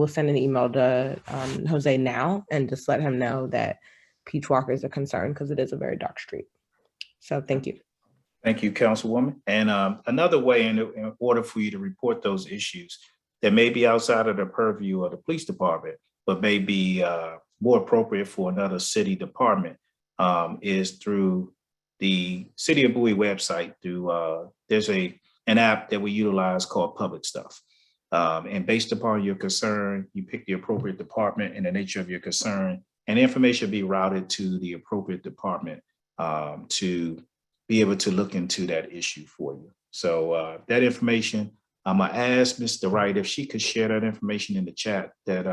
send an email to Jose now and just let him know that Peach Walker is a concern because it is a very dark street. So thank you. Thank you, Councilwoman. And another way in order for you to report those issues that may be outside of the purview of the police department, but may be more appropriate for another city department is through the City of Bowie website. There's an app that we utilize called Public Stuff. And based upon your concern, you pick the appropriate department and the nature of your concern, and information be routed to the appropriate department to be able to look into that issue for you. So that information, I'm gonna ask Mr. Wright if she could share that information in the chat, that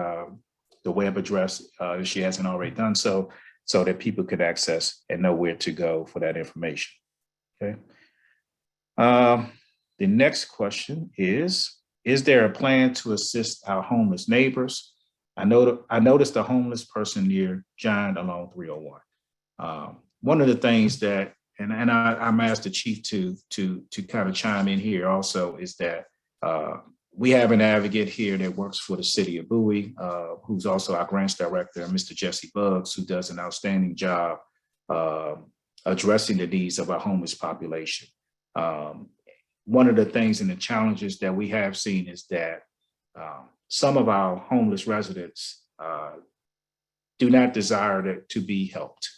the web address, if she hasn't already done so, so that people could access and know where to go for that information, okay? The next question is there a plan to assist our homeless neighbors? I noticed a homeless person near John along 301. One of the things that, and I'm asked the chief to kind of chime in here also, is that we have an advocate here that works for the City of Bowie, who's also our grants director, Mr. Jesse Buggs, who does an outstanding job addressing the needs of our homeless population. One of the things and the challenges that we have seen is that some of our homeless residents do not desire to be helped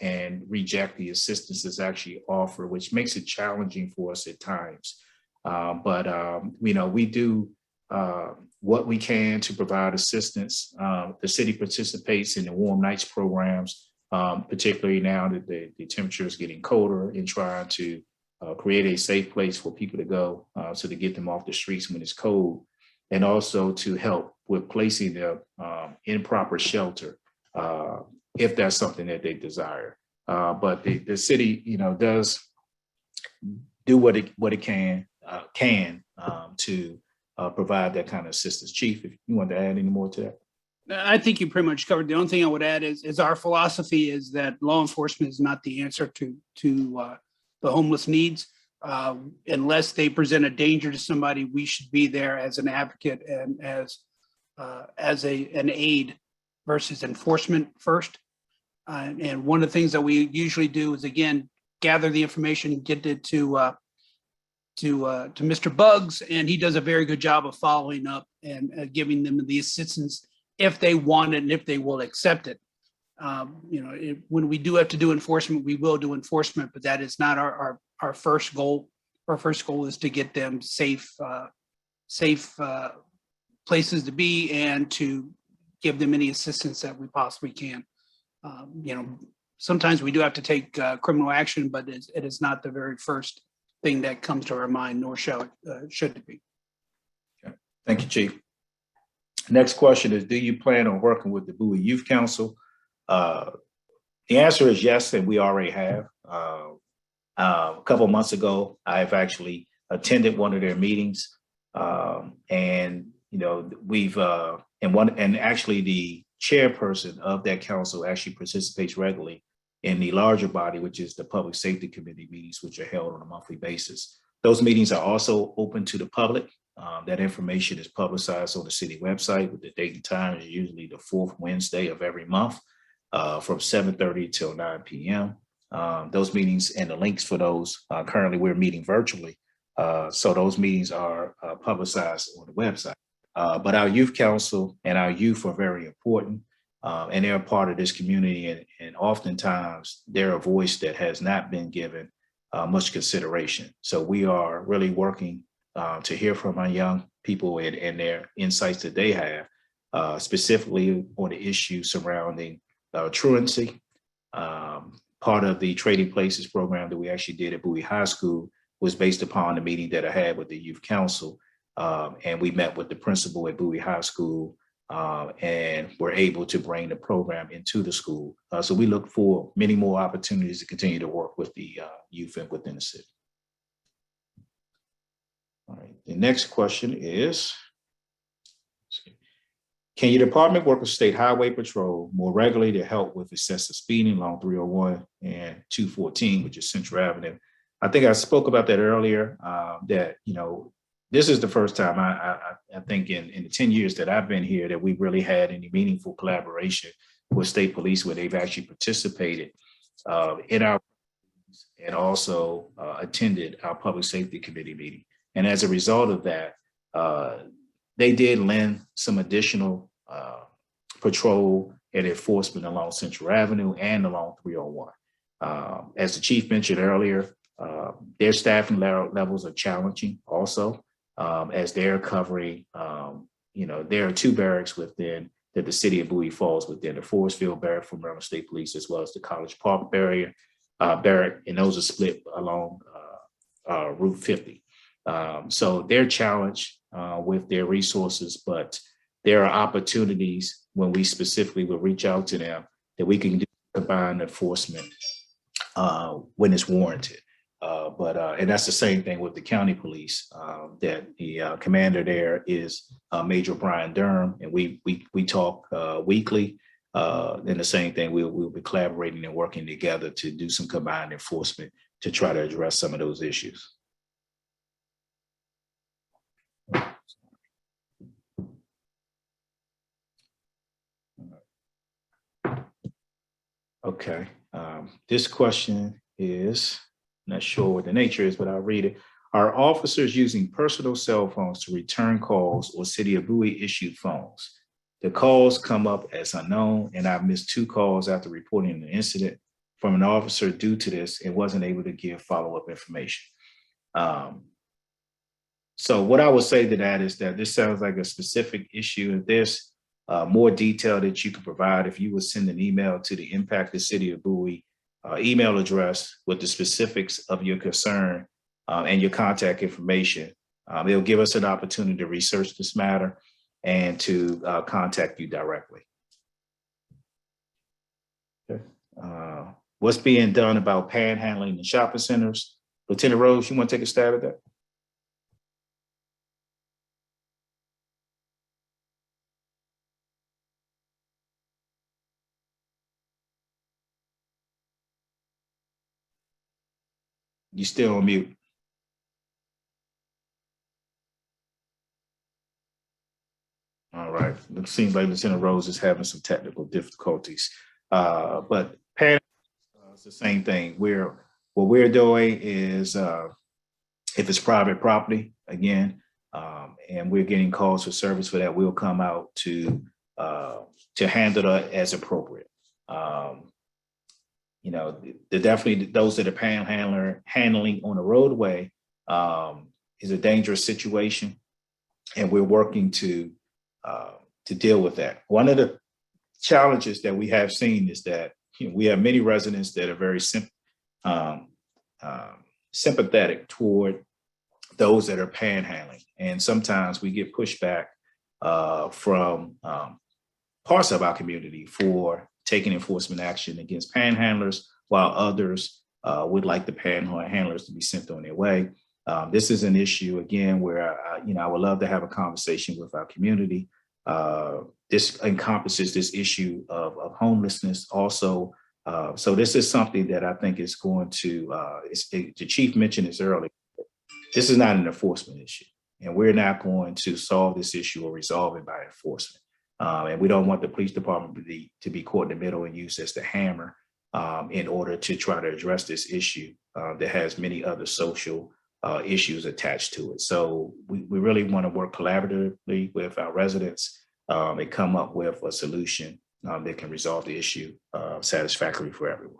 and reject the assistance that's actually offered, which makes it challenging for us at times. But we do what we can to provide assistance. The city participates in the Warm Nights programs, particularly now that the temperature is getting colder, in trying to create a safe place for people to go, so to get them off the streets when it's cold, and also to help with placing them in proper shelter if that's something that they desire. But the city, does do what it can to provide that kind of assistance. Chief, if you want to add any more to that. I think you pretty much covered. The only thing I would add is our philosophy is that law enforcement is not the answer to the homeless needs. Unless they present a danger to somebody, we should be there as an advocate and as an aid versus enforcement first. And one of the things that we usually do is, again, gather the information, get it to Mr. Bugs, and he does a very good job of following up and giving them the assistance if they want it and if they will accept it. When we do have to do enforcement, we will do enforcement, but that is not our first goal. Our first goal is to get them safe places to be and to give them any assistance that we possibly can. Sometimes we do have to take criminal action, but it is not the very first thing that comes to our mind, nor should it be. Okay. Thank you, Chief. Next question is, do you plan on working with the Bowie Youth Council? The answer is yes, and we already have. A couple of months ago, I've actually attended one of their meetings, and we've and actually the chairperson of that council actually participates regularly in the larger body, which is the Public Safety Committee meetings, which are held on a monthly basis. Those meetings are also open to the public. That information is publicized on the city website with the date and time. Is usually the fourth Wednesday of every month from 7:30 till 9 p.m. Those meetings and the links for those, currently we're meeting virtually. So those meetings are publicized on the website. But our youth council and our youth are very important, and they're a part of this community. And oftentimes they're a voice that has not been given much consideration. So we are really working to hear from our young people and their insights that they have, specifically on the issue surrounding truancy. Part of the Trading Places program that we actually did at Bowie High School was based upon the meeting that I had with the youth council. And we met with the principal at Bowie High School and were able to bring the program into the school. So we look for many more opportunities to continue to work with the youth and within the city. All right, the next question is, can your department work with State Highway Patrol more regularly to help with excessive speeding along 301 and 214, which is Central Avenue? I think I spoke about that earlier, that, this is the first time I think in the 10 years that I've been here that we've really had any meaningful collaboration with state police where they've actually participated in our and also attended our public safety committee meeting. And as a result of that, they did lend some additional patrol and enforcement along Central Avenue and along 301. As the chief mentioned earlier, their staffing levels are challenging also, as they're covering, there are two barracks within that the city of Bowie falls within, the Forestville barrack from Maryland State Police, as well as the College Park barrack, and those are split along Route 50. So they're challenged with their resources, but there are opportunities when we specifically will reach out to them that we can do combined enforcement when it's warranted. And that's the same thing with the county police, that the commander there is Major Brian Durham, and we talk weekly. And the same thing, we'll be collaborating and working together to do some combined enforcement to try to address some of those issues. Okay, this question is, not sure what the nature is, but I'll read it. Are officers using personal cell phones to return calls or City of Bowie issued phones? The calls come up as unknown, and I've missed 2 calls after reporting an incident from an officer due to this and wasn't able to give follow-up information. So what I would say to that is that this sounds like a specific issue. If there's more detail that you can provide, if you would send an email to the Impacted City of Bowie email address with the specifics of your concern and your contact information, it'll give us an opportunity to research this matter and to contact you directly. Okay. What's being done about panhandling in shopping centers? Lieutenant Rose, you want to take a stab at that? You still on mute. All right, it seems like Lieutenant Rose is having some technical difficulties. But Pan, it's the same thing. What we're doing is if it's private property, again, and we're getting calls for service for that, we'll come out to handle it as appropriate. You know, definitely those that are handling on the roadway is a dangerous situation, and we're working to deal with that. One of the challenges that we have seen is that we have many residents that are very sympathetic toward those that are panhandling, and sometimes we get pushback from parts of our community for taking enforcement action against panhandlers, while others would like the panhandlers to be sent on their way. This is an issue, again, where I would love to have a conversation with our community. This encompasses this issue of homelessness also. So this is something that I think is going to, the chief mentioned this earlier, this is not an enforcement issue, and we're not going to solve this issue or resolve it by enforcement. And we don't want the police department to be caught in the middle and used as the hammer in order to try to address this issue that has many other social issues attached to it. So we really want to work collaboratively with our residents and come up with a solution that can resolve the issue satisfactorily for everyone.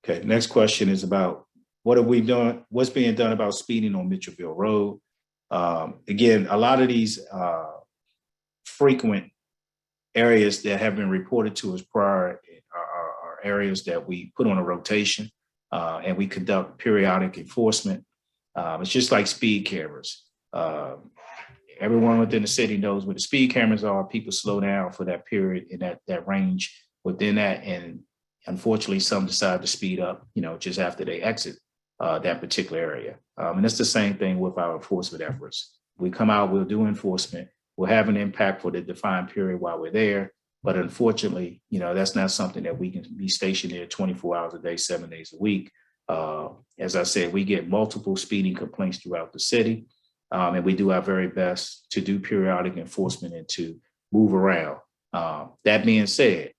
Okay, next question is about what's being done about speeding on Mitchellville Road. Again, a lot of these frequent areas that have been reported to us prior are areas that we put on a rotation and we conduct periodic enforcement. It's just like speed cameras. Everyone within the city knows where the speed cameras are. People slow down for that period in that range within that, and unfortunately, some decide to speed up, just after they exit that particular area. And it's the same thing with our enforcement efforts. We come out, we'll do enforcement, we'll have an impact for the defined period while we're there. But unfortunately, that's not something that we can be stationed there 24 hours a day, 7 days a week. As I said, we get multiple speeding complaints throughout the city, and we do our very best to do periodic enforcement and to move around. That being said,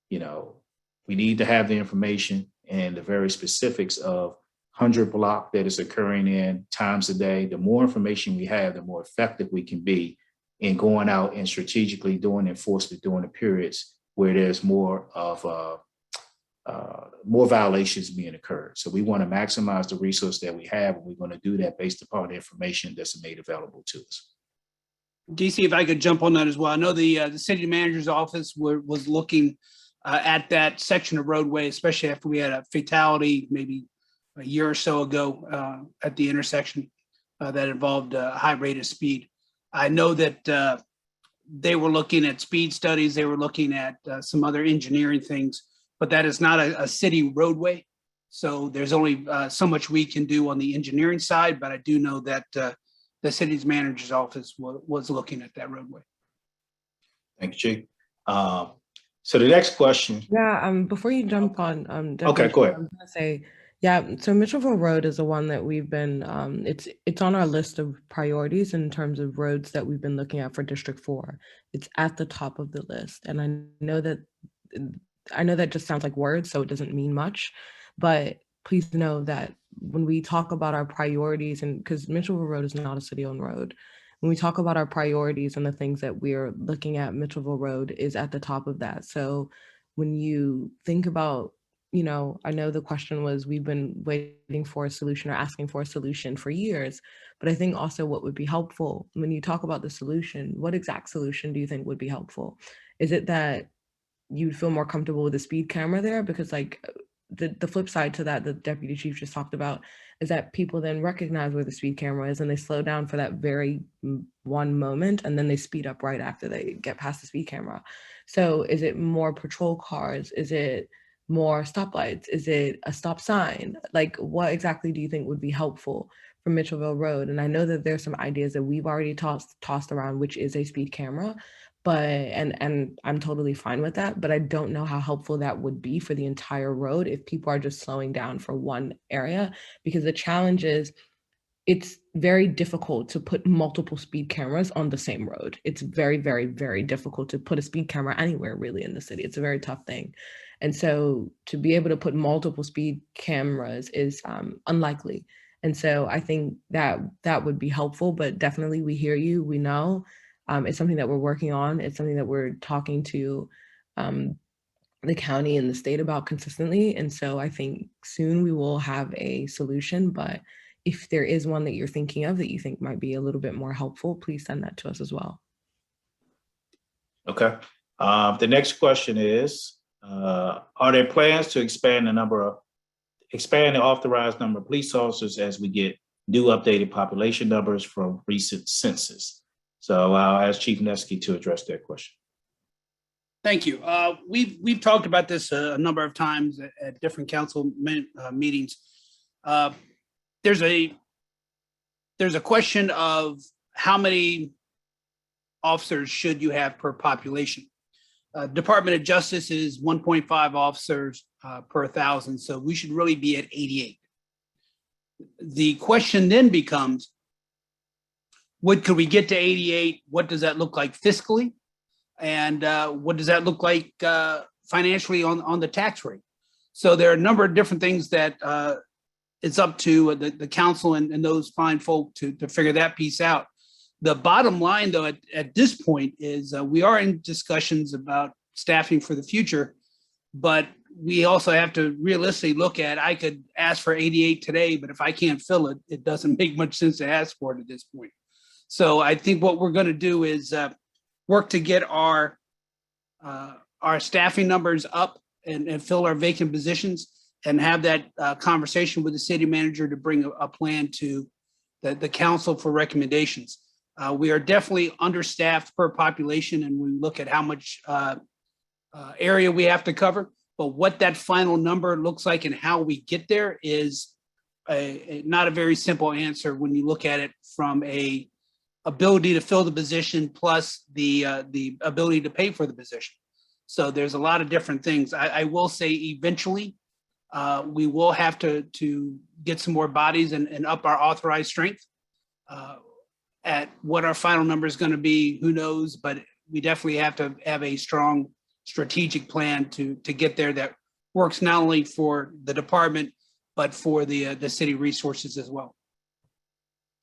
we need to have the information and the very specifics of 100 block that is occurring in times a day. The more information we have, the more effective we can be in going out and strategically doing enforcement during the periods where there's more violations being occurred. So we want to maximize the resource that we have, and we're going to do that based upon the information that's made available to us. DC, if I could jump on that as well. I know the city manager's office was looking at that section of roadway, especially after we had a fatality maybe a year or so ago at the intersection that involved a high rate of speed. I know that they were looking at speed studies, they were looking at some other engineering things, but that is not a city roadway. So there's only so much we can do on the engineering side, but I do know that the city's manager's office was looking at that roadway. Thank you, Chief. So the next question. Yeah, before you jump on, okay, go ahead. I'm gonna say, yeah, so Mitchellville Road is the one that we've been, it's on our list of priorities in terms of roads that we've been looking at for District 4. It's at the top of the list. And I know that just sounds like words, so it doesn't mean much, but please know that when we talk about our priorities, and because Mitchellville Road is not a city-owned road, when we talk about our priorities and the things that we're looking at, Mitchellville Road is at the top of that. So when you think about, I know the question was, we've been waiting for a solution or asking for a solution for years, but I think also what would be helpful when you talk about the solution, what exact solution do you think would be helpful? Is it that you'd feel more comfortable with a speed camera there? Because like the flip side to that, the deputy chief just talked about, is that people then recognize where the speed camera is and they slow down for that very one moment, and then they speed up right after they get past the speed camera. So is it more patrol cars? Is it more stoplights? Is it a stop sign? Like, what exactly do you think would be helpful for Mitchellville Road? And I know that there's some ideas that we've already tossed around, which is a speed camera, but and I'm totally fine with that, but I don't know how helpful that would be for the entire road if people are just slowing down for one area, because the challenge is it's very difficult to put multiple speed cameras on the same road. It's very, very, very difficult to put a speed camera anywhere really in the city. It's a very tough thing. And so to be able to put multiple speed cameras is unlikely. And so I think that that would be helpful, but definitely we hear you, we know. It's something that we're working on. It's something that we're talking to the county and the state about consistently. And so I think soon we will have a solution, but if there is one that you're thinking of that you think might be a little bit more helpful, please send that to us as well. Okay. The next question is, are there plans to expand the authorized number of police officers as we get new updated population numbers from recent census? So I'll ask Chief Neske to address that question. Thank you. We've talked about this a number of times at different council meetings. There's a question of how many officers should you have per population. Department of Justice is 1.5 officers per 1,000, so we should really be at 88. The question then becomes, could we get to 88? What does that look like fiscally? And what does that look like financially on the tax rate? So there are a number of different things that it's up to the council and those fine folk to figure that piece out. The bottom line, though, at this point is we are in discussions about staffing for the future, but we also have to realistically look at, I could ask for 88 today, but if I can't fill it, it doesn't make much sense to ask for it at this point. So I think what we're going to do is work to get our staffing numbers up and fill our vacant positions, and have that conversation with the city manager to bring a plan to the council for recommendations. We are definitely understaffed per population, and we look at how much area we have to cover, but what that final number looks like and how we get there is not a very simple answer when you look at it from a ability to fill the position plus the ability to pay for the position. So there's a lot of different things. I will say eventually we will have to get some more bodies and up our authorized strength. At what our final number is going to be, who knows, but we definitely have to have a strong strategic plan to get there that works not only for the department, but for the city resources as well.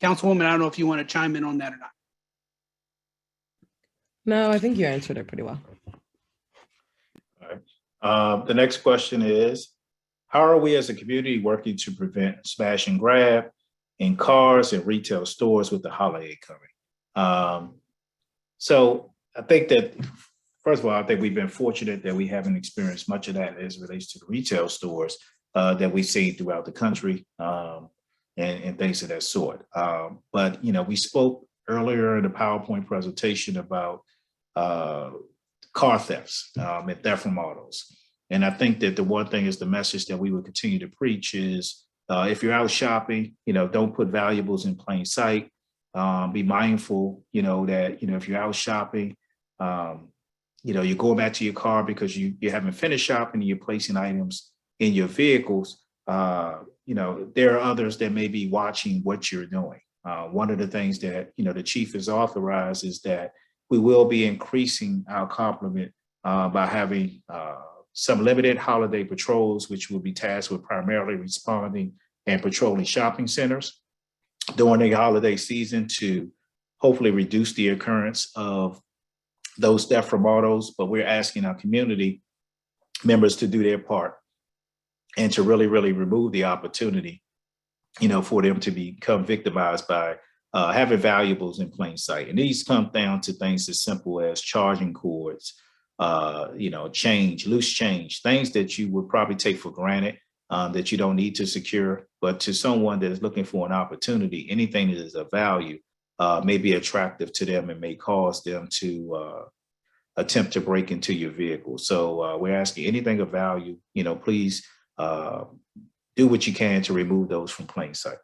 Councilwoman, I don't know if you want to chime in on that or not. No, I think you answered it pretty well. All right. The next question is, how are we as a community working to prevent smash and grab in cars and retail stores with the holiday coming? So I think that, first of all, I think we've been fortunate that we haven't experienced much of that as it relates to the retail stores that we've seen throughout the country and things of that sort. But, we spoke earlier in the PowerPoint presentation about car thefts and theft from autos. And I think that the one thing is the message that we would continue to preach is if you're out shopping, don't put valuables in plain sight. Be mindful, that, if you're out shopping, you're going back to your car because you haven't finished shopping and you're placing items in your vehicles. There are others that may be watching what you're doing. One of the things that, the chief has authorized is that we will be increasing our complement by having some limited holiday patrols, which will be tasked with primarily responding and patrolling shopping centers during the holiday season to hopefully reduce the occurrence of those theft from autos. But we're asking our community members to do their part and to really, really remove the opportunity, for them to become victimized by having valuables in plain sight. And these come down to things as simple as charging cords, change, loose change, things that you would probably take for granted that you don't need to secure, but to someone that is looking for an opportunity, anything that is of value may be attractive to them and may cause them to attempt to break into your vehicle. So we're asking anything of value, please do what you can to remove those from plain sight.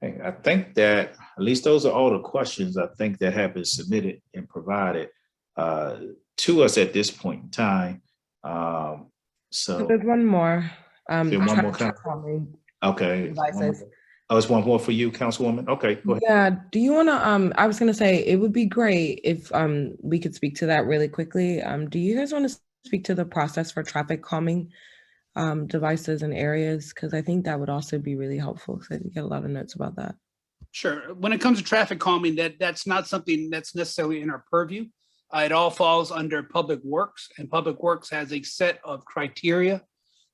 I think that at least those are all the questions I think that have been submitted and provided to us at this point in time. So There's one more. is there one more Traffic calming okay. devices. Oh, it's one more for you, Councilwoman. Okay, go ahead. Yeah. Do you want to? I was gonna say it would be great if we could speak to that really quickly. Do you guys want to speak to the process for traffic calming devices and areas? Because I think that would also be really helpful. Because I did get a lot of notes about that. Sure. When it comes to traffic calming, that's not something that's necessarily in our purview. It all falls under Public Works, and Public Works has a set of criteria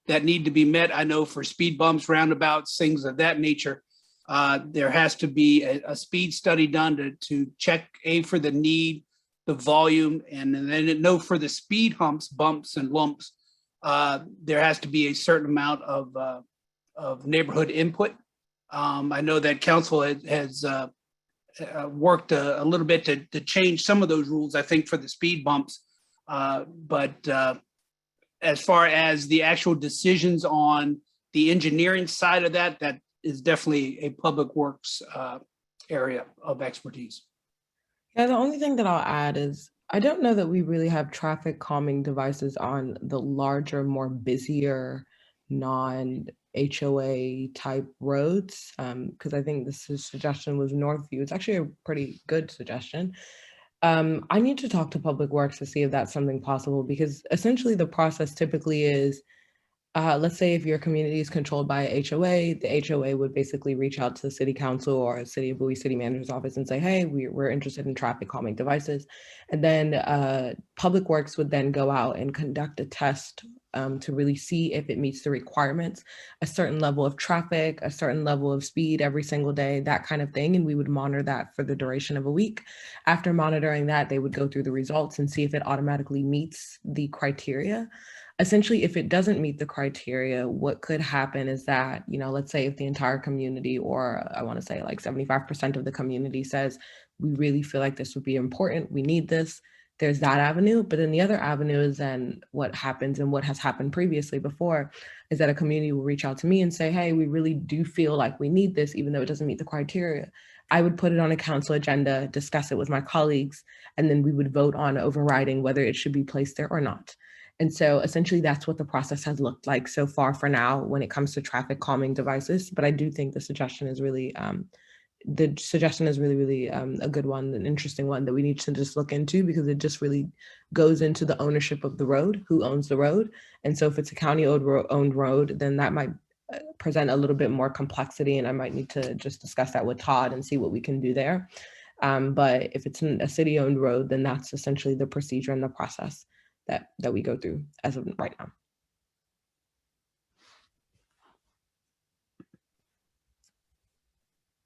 that need to be met. I know for speed bumps, roundabouts, things of that nature, there has to be a speed study done to check for the need, the volume, and then know for the speed humps, bumps, and lumps, there has to be a certain amount of neighborhood input. I know that council has worked a little bit to change some of those rules, I think, for the speed bumps. But as far as the actual decisions on the engineering side of that, that is definitely a Public Works area of expertise. Yeah, the only thing that I'll add is I don't know that we really have traffic calming devices on the larger, more busier, non-HOA type roads. Because I think this suggestion was Northview. It's actually a pretty good suggestion. I need to talk to Public Works to see if that's something possible, because essentially the process typically is, let's say if your community is controlled by a HOA, the HOA would basically reach out to the city council or City of Bowie city manager's office and say, hey, we're interested in traffic calming devices. And then Public Works would then go out and conduct a test to really see if it meets the requirements, a certain level of traffic, a certain level of speed every single day, that kind of thing. And we would monitor that for the duration of a week. After monitoring that, they would go through the results and see if it automatically meets the criteria. Essentially, if it doesn't meet the criteria, what could happen is that, let's say if the entire community, or I want to say like 75% of the community says, we really feel like this would be important, we need this, there's that avenue. But then the other avenue is then what happens, and what has happened previously before, is that a community will reach out to me and say, hey, we really do feel like we need this, even though it doesn't meet the criteria. I would put it on a council agenda, discuss it with my colleagues, and then we would vote on overriding whether it should be placed there or not. And so essentially that's what the process has looked like so far for now when it comes to traffic calming devices. But I do think the suggestion is really, really a good one, an interesting one that we need to just look into, because it just really goes into the ownership of the road, who owns the road. And so if it's a county owned road, then that might present a little bit more complexity, and I might need to just discuss that with Todd and see what we can do there. But if it's a city owned road, then that's essentially the procedure and the process that we go through as of right now.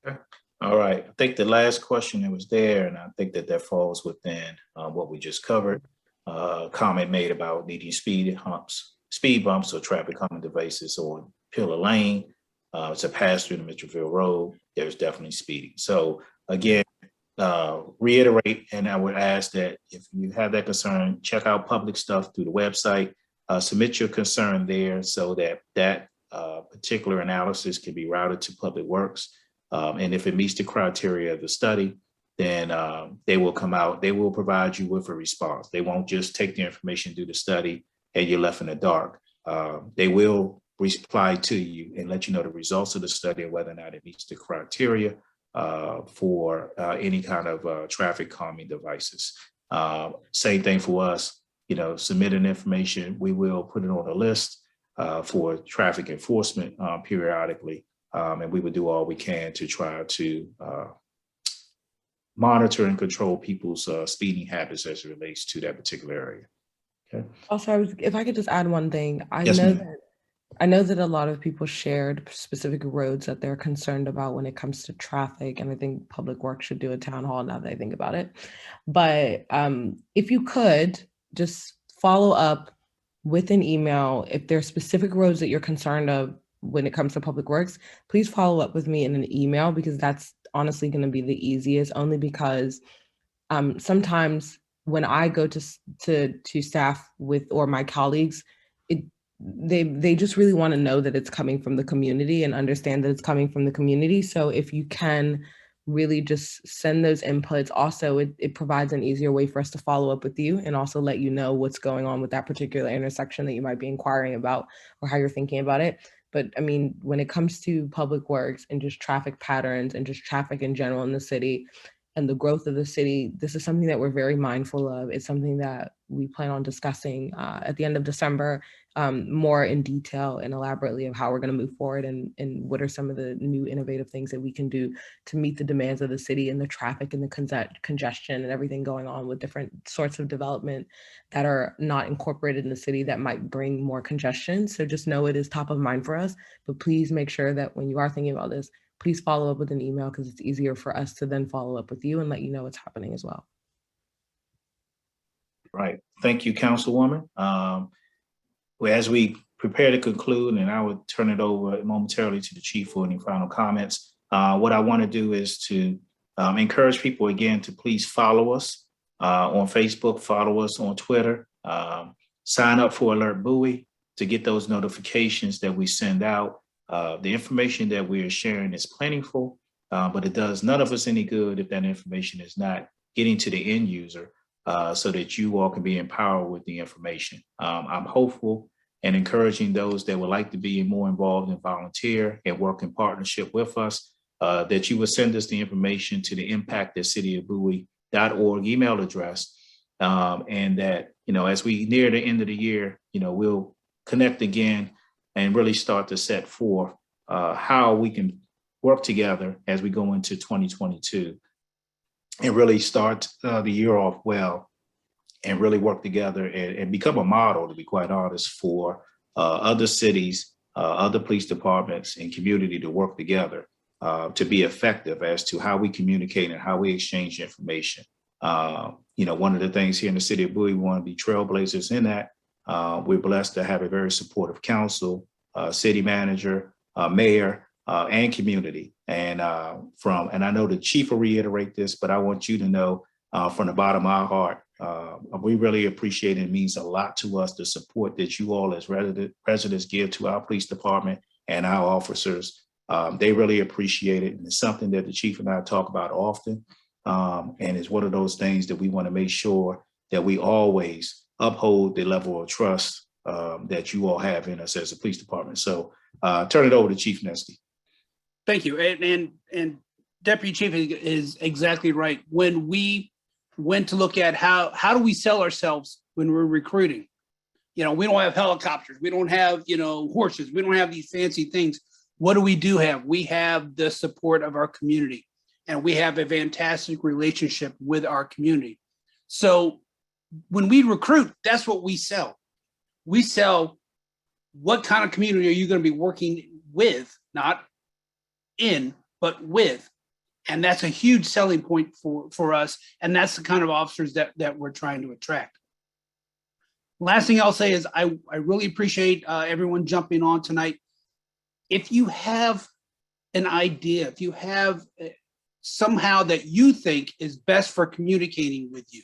Okay. All right. I think the last question that was there, and I think that falls within what we just covered. Comment made about needing speed bumps or traffic calming devices on Pillar Lane. It's a pass through the Mitchellville Road. There's definitely speeding. So again, reiterate, and I would ask that if you have that concern, check out public stuff through the website, submit your concern there so that particular analysis can be routed to Public Works. And if it meets the criteria of the study, then they will come out, they will provide you with a response. They won't just take the information, do the study, and you're left in the dark. They will reply to you and let you know the results of the study and whether or not it meets the criteria for any kind of traffic calming devices. Same thing for us, submit an information. We will put it on a list for traffic enforcement periodically. And we would do all we can to try to monitor and control people's speeding habits as it relates to that particular area. Okay. Also, if I could just add one thing, Yes, I know that a lot of people shared specific roads that they're concerned about when it comes to traffic, and I think Public Works should do a town hall now that I think about it. But if you could just follow up with an email, if there are specific roads that you're concerned of when it comes to Public Works, please follow up with me in an email, because that's honestly going to be the easiest, only because sometimes when I go to staff or my colleagues, they just really want to know that it's coming from the community and understand that it's coming from the community. So if you can really just send those inputs. Also, it provides an easier way for us to follow up with you and also let you know what's going on with that particular intersection that you might be inquiring about or how you're thinking about it. But I mean, when it comes to public works and just traffic patterns and just traffic in general in the city and the growth of the city, this is something that we're very mindful of. It's something that we plan on discussing at the end of December, more in detail and elaborately of how we're going to move forward and what are some of the new innovative things that we can do to meet the demands of the city and the traffic and the congestion and everything going on with different sorts of development that are not incorporated in the city that might bring more congestion. So just know it is top of mind for us, but please make sure that when you are thinking about this, please follow up with an email because it's easier for us to then follow up with you and let you know what's happening as well. Right. Thank you, Councilwoman. As we prepare to conclude, and I would turn it over momentarily to the chief for any final comments. What I want to do is to encourage people again to please follow us on Facebook, follow us on Twitter, sign up for Alert Bowie to get those notifications that we send out. The information that we are sharing is plentiful, but it does none of us any good if that information is not getting to the end user so that you all can be empowered with the information. I'm hopeful and encouraging those that would like to be more involved and volunteer and work in partnership with us, that you would send us the information to the impact@cityofbowie.org email address. And that, as we near the end of the year, we'll connect again and really start to set forth how we can work together as we go into 2022 and really start the year off well and really work together and become a model, to be quite honest, for other cities, other police departments and community to work together to be effective as to how we communicate and how we exchange information. One of the things here in the city of Bowie, we want to be trailblazers in that. We're blessed to have a very supportive council, city manager, mayor, and community. And I know the chief will reiterate this, but I want you to know from the bottom of our heart, we really appreciate it. It means a lot to us, the support that you all as residents give to our police department and our officers. They really appreciate it. And it's something that the chief and I talk about often. And it's one of those things that we want to make sure that we always uphold the level of trust that you all have in us as a police department. So turn it over to Chief Nesty. Thank you. And Deputy Chief is exactly right. When we went to look at how do we sell ourselves when we're recruiting, we don't have helicopters, we don't have, horses, we don't have these fancy things. What do we do have? We have the support of our community, and we have a fantastic relationship with our community. So when we recruit, that's what we sell. We sell what kind of community are you going to be working with, not in, but with. And that's a huge selling point for us. And that's the kind of officers that we're trying to attract. Last thing I'll say is I really appreciate everyone jumping on tonight. If you have an idea, if you have somehow that you think is best for communicating with you,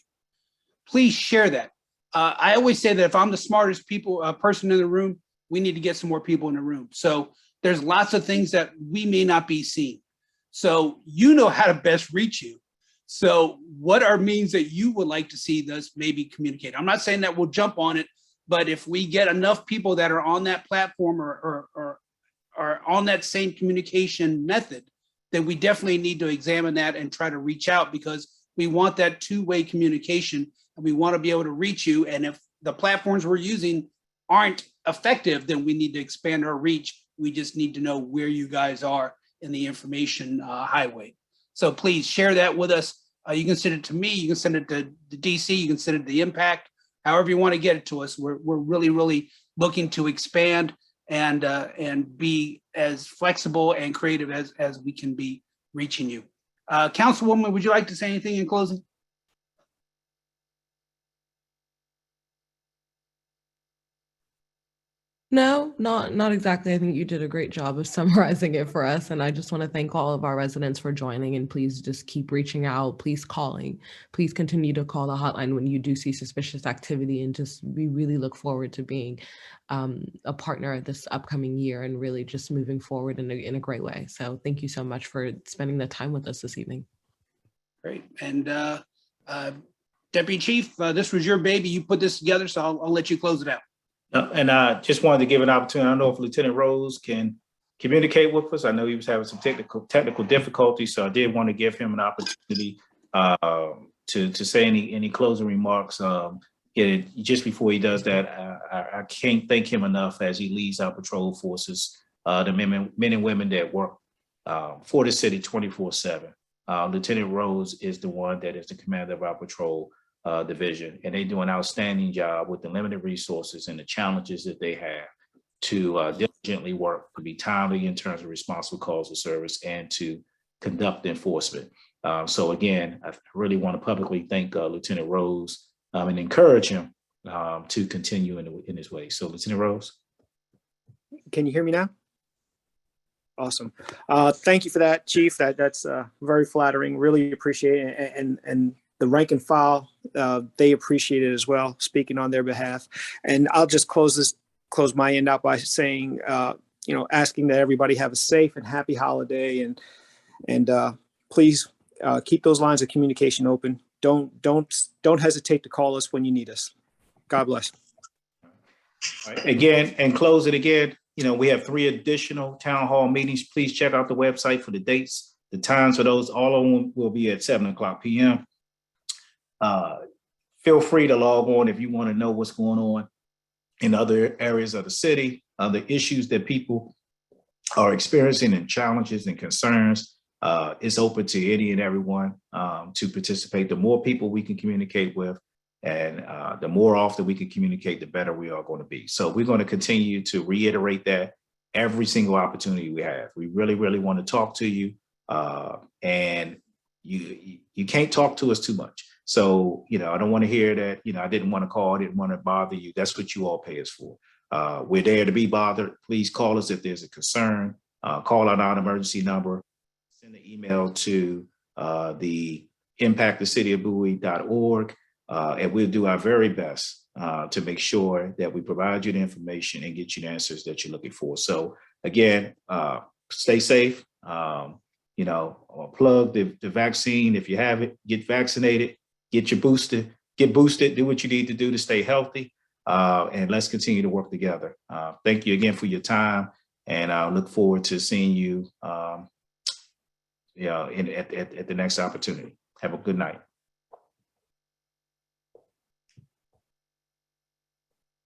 please share that. I always say that if I'm the smartest person in the room, we need to get some more people in the room. So there's lots of things that we may not be seeing. So you know how to best reach you. So what are means that you would like to see us maybe communicate? I'm not saying that we'll jump on it, but if we get enough people that are on that platform or on that same communication method, then we definitely need to examine that and try to reach out, because we want that two-way communication and we want to be able to reach you. And if the platforms we're using aren't effective, then we need to expand our reach. We just need to know where you guys are in the information highway. So please share that with us. You can send it to me, you can send it to the DC, you can send it to the Impact, however you want to get it to us. We're really, really looking to expand and be as flexible and creative as we can be reaching you. Councilwoman, would you like to say anything in closing? No, not exactly. I think you did a great job of summarizing it for us. And I just want to thank all of our residents for joining, and please just keep reaching out, please calling, please continue to call the hotline when you do see suspicious activity. And just, we really look forward to being a partner this upcoming year and really just moving forward in a great way. So thank you so much for spending the time with us this evening. Great. And Deputy Chief, this was your baby. You put this together, so I'll let you close it out. And I just wanted to give an opportunity. I don't know if Lieutenant Rose can communicate with us. I know he was having some technical difficulties, so I did want to give him an opportunity to say any closing remarks. Just before he does that, I can't thank him enough as he leads our patrol forces, the men and women that work for the city 24/7. Lieutenant Rose is the one that is the commander of our patrol division, and they do an outstanding job with the limited resources and the challenges that they have to diligently work, to be timely in terms of responsible calls of service and to conduct enforcement. So again, I really want to publicly thank Lieutenant Rose and encourage him to continue in his way. So Lieutenant Rose. Can you hear me now? Awesome. Thank you for that, Chief. That's very flattering. Really appreciate it. And the rank and file, they appreciate it as well, speaking on their behalf. And I'll just close my end out by saying, asking that everybody have a safe and happy holiday, and please keep those lines of communication open. Don't hesitate to call us when you need us. God bless. All right. Again, and close it again. We have 3 additional town hall meetings. Please check out the website for the dates, the times for those. All of them will be at 7:00 p.m. Feel free to log on if you want to know what's going on in other areas of the city, the issues that people are experiencing, and challenges and concerns. It's open to any and everyone to participate. The more people we can communicate with, and the more often we can communicate, the better we are going to be. So we're going to continue to reiterate that every single opportunity we have. We really, really want to talk to you, and you can't talk to us too much. So, I don't want to hear that, I didn't want to call, I didn't want to bother you. That's what you all pay us for. We're there to be bothered. Please call us if there's a concern. Call our non-emergency number. Send an email to the impactthecityofbowie.org. And we'll do our very best to make sure that we provide you the information and get you the answers that you're looking for. So again, stay safe. Plug the vaccine. If you have it, get vaccinated, get boosted, do what you need to do to stay healthy. And let's continue to work together. Thank you again for your time. And I look forward to seeing you at the next opportunity. Have a good night.